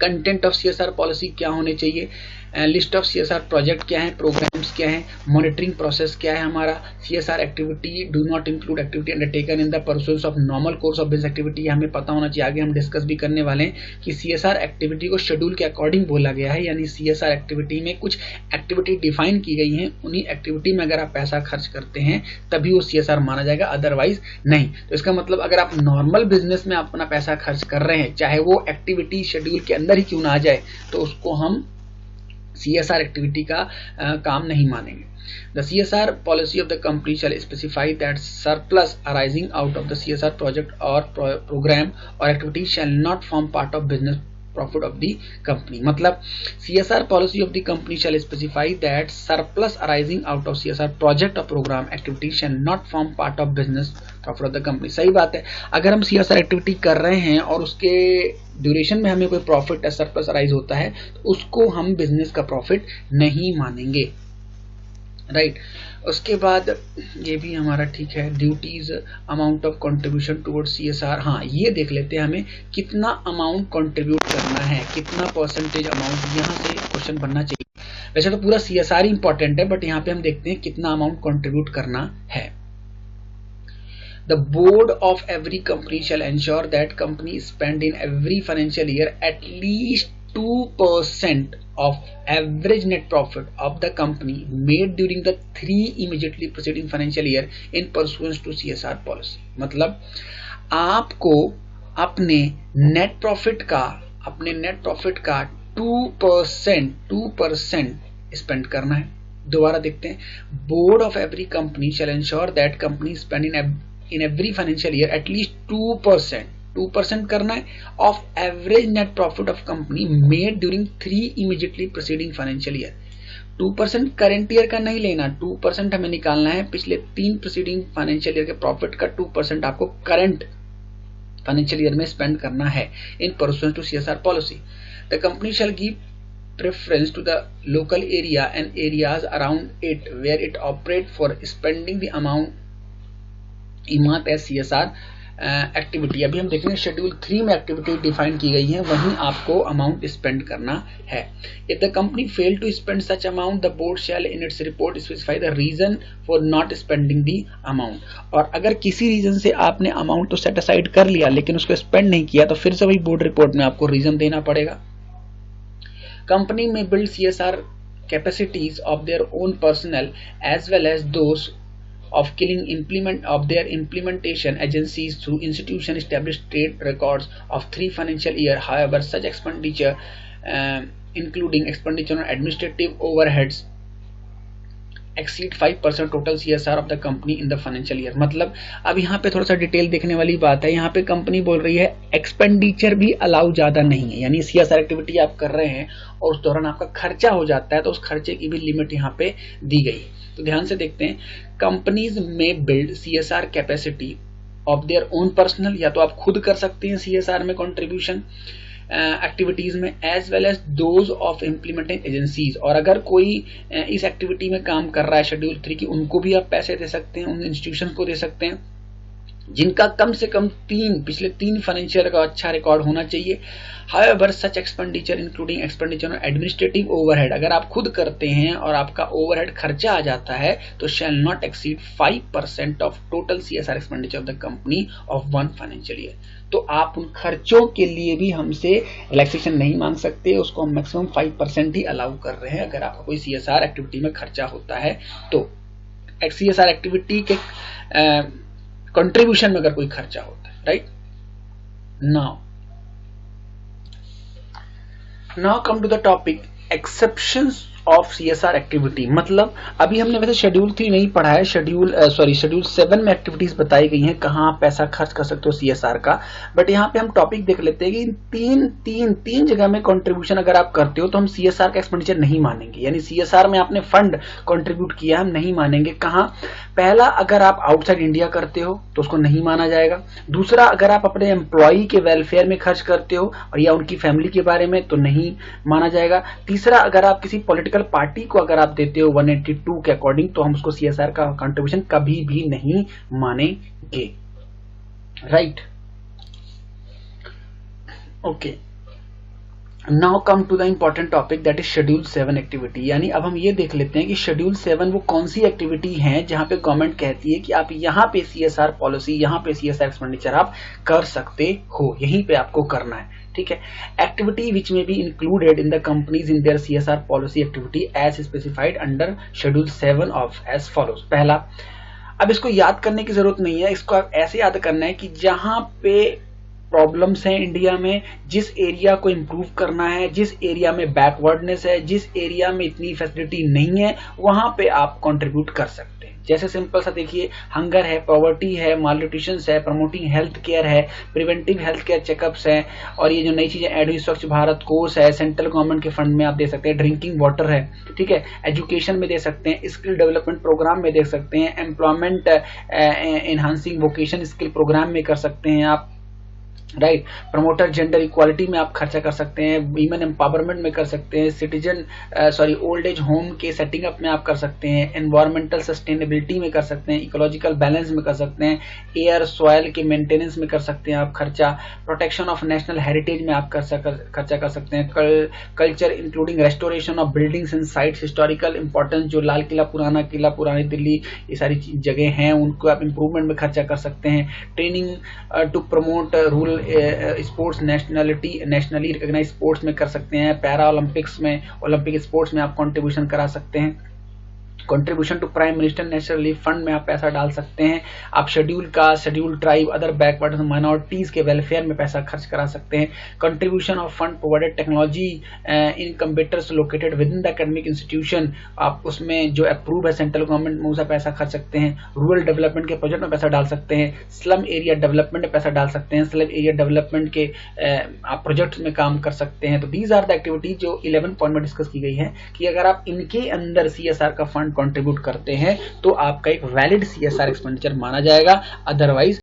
कंटेंट ऑफ सीएसआर पॉलिसी क्या होने चाहिए, लिस्ट ऑफ सीएसआर प्रोजेक्ट क्या है, प्रोग्राम्स क्या है, मॉनिटरिंग प्रोसेस क्या है हमारा, CSR activity do not include activity undertaken in the pursuance of normal course of business activity, हमें पता होना चाहिए। आगे हम डिस्कस भी करने वाले हैं कि सीएसआर एक्टिविटी को शेड्यूल के अकॉर्डिंग बोला गया है, यानी सीएसआर एक्टिविटी में कुछ एक्टिविटी डिफाइन की गई है, उन्हीं एक्टिविटी में अगर आप पैसा खर्च करते हैं तभी वो सीएसआर माना जाएगा, अदरवाइज नहीं। तो इसका मतलब अगर आप नॉर्मल बिजनेस में अपना पैसा खर्च कर रहे हैं, चाहे वो एक्टिविटी शेड्यूल के अंदर ही क्यों ना आ जाए, तो उसको हम सीएसआर एक्टिविटी का काम नहीं मानेंगे। The CSR policy of the company shall specify that surplus arising out of the CSR project or program or activity shall not form part of business profit of the company। मतलब CSR policy of the company shall specify that surplus arising out of CSR project or program activity shall not form part of business profit of the company। सही बात है, अगर हम CSR activity कर रहे हैं और उसके ड्यूरेशन में हमें कोई प्रॉफिट या सरप्लस अराइज होता है तो उसको हम बिजनेस का प्रॉफिट नहीं मानेंगे, राइट। उसके बाद ये भी हमारा ठीक है, duties amount of contribution towards CSR. हाँ, ये देख लेते हैं हमें कितना अमाउंट कंट्रीब्यूट करना है, कितना परसेंटेज अमाउंट, यहाँ से क्वेश्चन बनना चाहिए। वैसे तो पूरा सीएसआर ही इंपॉर्टेंट है, बट यहाँ पे हम देखते हैं कितना अमाउंट कंट्रीब्यूट करना है। The board of every company shall ensure that company spend in every financial year at least 2% of average net profit of the company made during the 3 immediately preceding financial year in pursuance to CSR policy। मतलब आपको अपने net profit का 2% spend करना है। दोबारा देखते हैं, board of every company shall ensure that company spend in every financial year at 2% करना है of average net profit of company made during 3 immediately preceding financial year. 2% current year का नहीं लेना, 2% हमें निकालना है पिछले 3 प्रीसीडिंग फाइनेंशियल ईयर के प्रॉफिट का 2% आपको करंट फाइनेंशियल ईयर में स्पेंड करना है in pursuance to CSR policy. The company shell give preference to the local area and areas around it where it operate for spending the amount इमारत as CSR activity. अभी हम देखेंगे schedule 3 में activity define की गई है, वहीं आपको अमाउंट स्पेंड करना है। If the company fail to spend such amount the board shall in its report specify the reason for not spending the amount. और अगर किसी रीजन से आपने अमाउंट तो सेट असाइड कर लिया लेकिन उसको स्पेंड नहीं किया तो फिर से वही बोर्ड रिपोर्ट में आपको रीजन देना पड़ेगा। कंपनी में build CSR capacities of their own personnel as well as those of their implementation agencies through institution established trade records of 3 financial year. However, such expenditure including expenditure on administrative overheads exceed 5% total CSR of the company in the financial year। मतलब अब यहाँ पे थोड़ा सा detail देखने वाली बात है। यहाँ पे कंपनी बोल रही है एक्सपेंडिचर भी अलाउ ज्यादा नहीं है, यानी CSR एक्टिविटी आप कर रहे हैं और उस दौरान आपका खर्चा हो जाता है तो उस खर्चे की भी लिमिट यहाँ पे दी गई। तो ध्यान से देखते हैं, कंपनीज में build CSR capacity of their own personnel, या तो आप खुद कर सकते हैं CSR में कंट्रीब्यूशन एक्टिविटीज में, as well as those of implementing agencies, और अगर कोई इस एक्टिविटी में काम कर रहा है शेड्यूल 3 की, उनको भी आप पैसे दे सकते हैं, उन इंस्टीट्यूशन को दे सकते हैं जिनका कम से कम पिछले 3 फाइनेंशियल का अच्छा रिकॉर्ड होना चाहिए। However, such expenditure including expenditure on administrative overhead, अगर आप खुद करते हैं और आपका ओवरहेड खर्चा आ जाता है तो shall not exceed 5% of total CSR expenditure of the company of 1 financial year। तो आप उन खर्चों के लिए भी हमसे रिलैक्सेशन नहीं मांग सकते, उसको हम मैक्सिमम 5% ही अलाउ कर रहे हैं अगर आपका कोई CSR एक्टिविटी में खर्चा होता है तो। CSR एक्टिविटी के कंट्रीब्यूशन में अगर कोई खर्चा होता है, right. Now come to the topic exceptions of CSR activity. मतलब अभी हमने वैसे शेड्यूल 3 नहीं पढ़ा है, शेड्यूल 7 में एक्टिविटीज बताई गई हैं कहाँ आप पैसा खर्च कर सकते हो CSR का, बट यहाँ पे हम टॉपिक देख लेते हैं कि तीन जगह में कंट्रीब्यूशन अगर आप करते हो तो हम CSR का एक्सपेंडिचर नहीं मानेंगे, यानी CSR में आपने फंड कंट्रीब्यूट किया हम नहीं मानेंगे। कहाँ? पहला, अगर आप आउटसाइड इंडिया करते हो तो उसको नहीं माना जाएगा। दूसरा, अगर आप अपने एम्प्लॉई के वेलफेयर में खर्च करते हो और या उनकी फैमिली के बारे में तो नहीं माना जाएगा। तीसरा, अगर आप किसी पॉलिटिकल पार्टी को अगर आप देते हो 182 के अकॉर्डिंग तो हम उसको CSR का कंट्रीब्यूशन कभी भी नहीं मानेंगे, right. Okay, now come to the important topic that is schedule 7 activity. यानी अब हम ये देख लेते हैं कि शेड्यूल 7 वो कौन सी एक्टिविटी है जहां पे गवर्नमेंट कहती है कि आप यहां पे CSR पॉलिसी, यहां पे CSR एक्सपेंडिचर आप कर सकते हो, यहीं पे आपको करना है, ठीक है। Activity which may be included in the companies in their CSR policy activity as specified under schedule 7 of as follows. पहला, अब इसको याद करने की जरूरत नहीं है, इसको आप ऐसे याद करना है कि जहां पे प्रॉब्लम्स हैं इंडिया में, जिस एरिया को इम्प्रूव करना है, जिस एरिया में बैकवर्डनेस है, जिस एरिया में इतनी फैसिलिटी नहीं है, वहां पे आप कंट्रीब्यूट कर सकते हैं। जैसे सिंपल सा देखिए, हंगर है, पॉवर्टी है, मालन्यूट्रिशन है, प्रमोटिंग हेल्थ केयर है, प्रिवेंटिव हेल्थ केयर चेकअप्स है, और ये जो नई चीजें ऐड हुई स्वच्छ भारत कोर्स है, सेंट्रल गवर्नमेंट के फंड में आप दे सकते हैं, ड्रिंकिंग वाटर है, ठीक है, एजुकेशन में दे सकते हैं, स्किल डेवलपमेंट प्रोग्राम में दे सकते हैं, employment enhancing vocation skill programme में कर सकते हैं आप, राइट। प्रमोटर जेंडर इक्वालिटी में आप खर्चा कर सकते हैं, वीमेन एम्पावरमेंट में कर सकते हैं, ओल्ड एज होम के सेटिंग अप में आप कर सकते हैं, एनवायरमेंटल सस्टेनेबिलिटी में कर सकते हैं, इकोलॉजिकल बैलेंस में कर सकते हैं, एयर सॉयल के मेंटेनेंस में कर सकते हैं आप खर्चा, प्रोटेक्शन ऑफ नेशनल हेरिटेज में आप खर्चा कर सकते हैं, culture including restoration of buildings and sites, historical importance जो लाल किला, पुरानी दिल्ली, ये सारी जगह हैं उनको आप इंप्रूवमेंट में खर्चा कर सकते हैं, training to promote rural sports nationally recognise sports में कर सकते हैं, पैरा ओलंपिक्स में, ओलंपिक स्पोर्ट्स में आप कंट्रीब्यूशन करा सकते हैं, contribution to prime minister national relief fund में आप पैसा डाल सकते हैं, आप schedule caste, schedule tribe, other backward minorities के वेलफेयर में पैसा खर्च करा सकते हैं, contribution of fund provided technology in computers located within the academic institution, आप उसमें जो अप्रूव है सेंट्रल गवर्नमेंट में उसका पैसा खर्च सकते हैं, रूरल डेवलपमेंट के प्रोजेक्ट में पैसा डाल सकते हैं, स्लम एरिया डेवलपमेंट में पैसा डाल सकते हैं, स्लम एरिया डेवलपमेंट के आप प्रोजेक्ट्स में काम कर सकते हैं। तो दीज आर द एक्टिविटी जो 11 पॉइंट में डिस्कस की गई है कि अगर आप इनके अंदर CSR का फंड कंट्रीब्यूट करते हैं तो आपका एक वैलिड CSR एक्सपेंडिचर माना जाएगा, अदरवाइज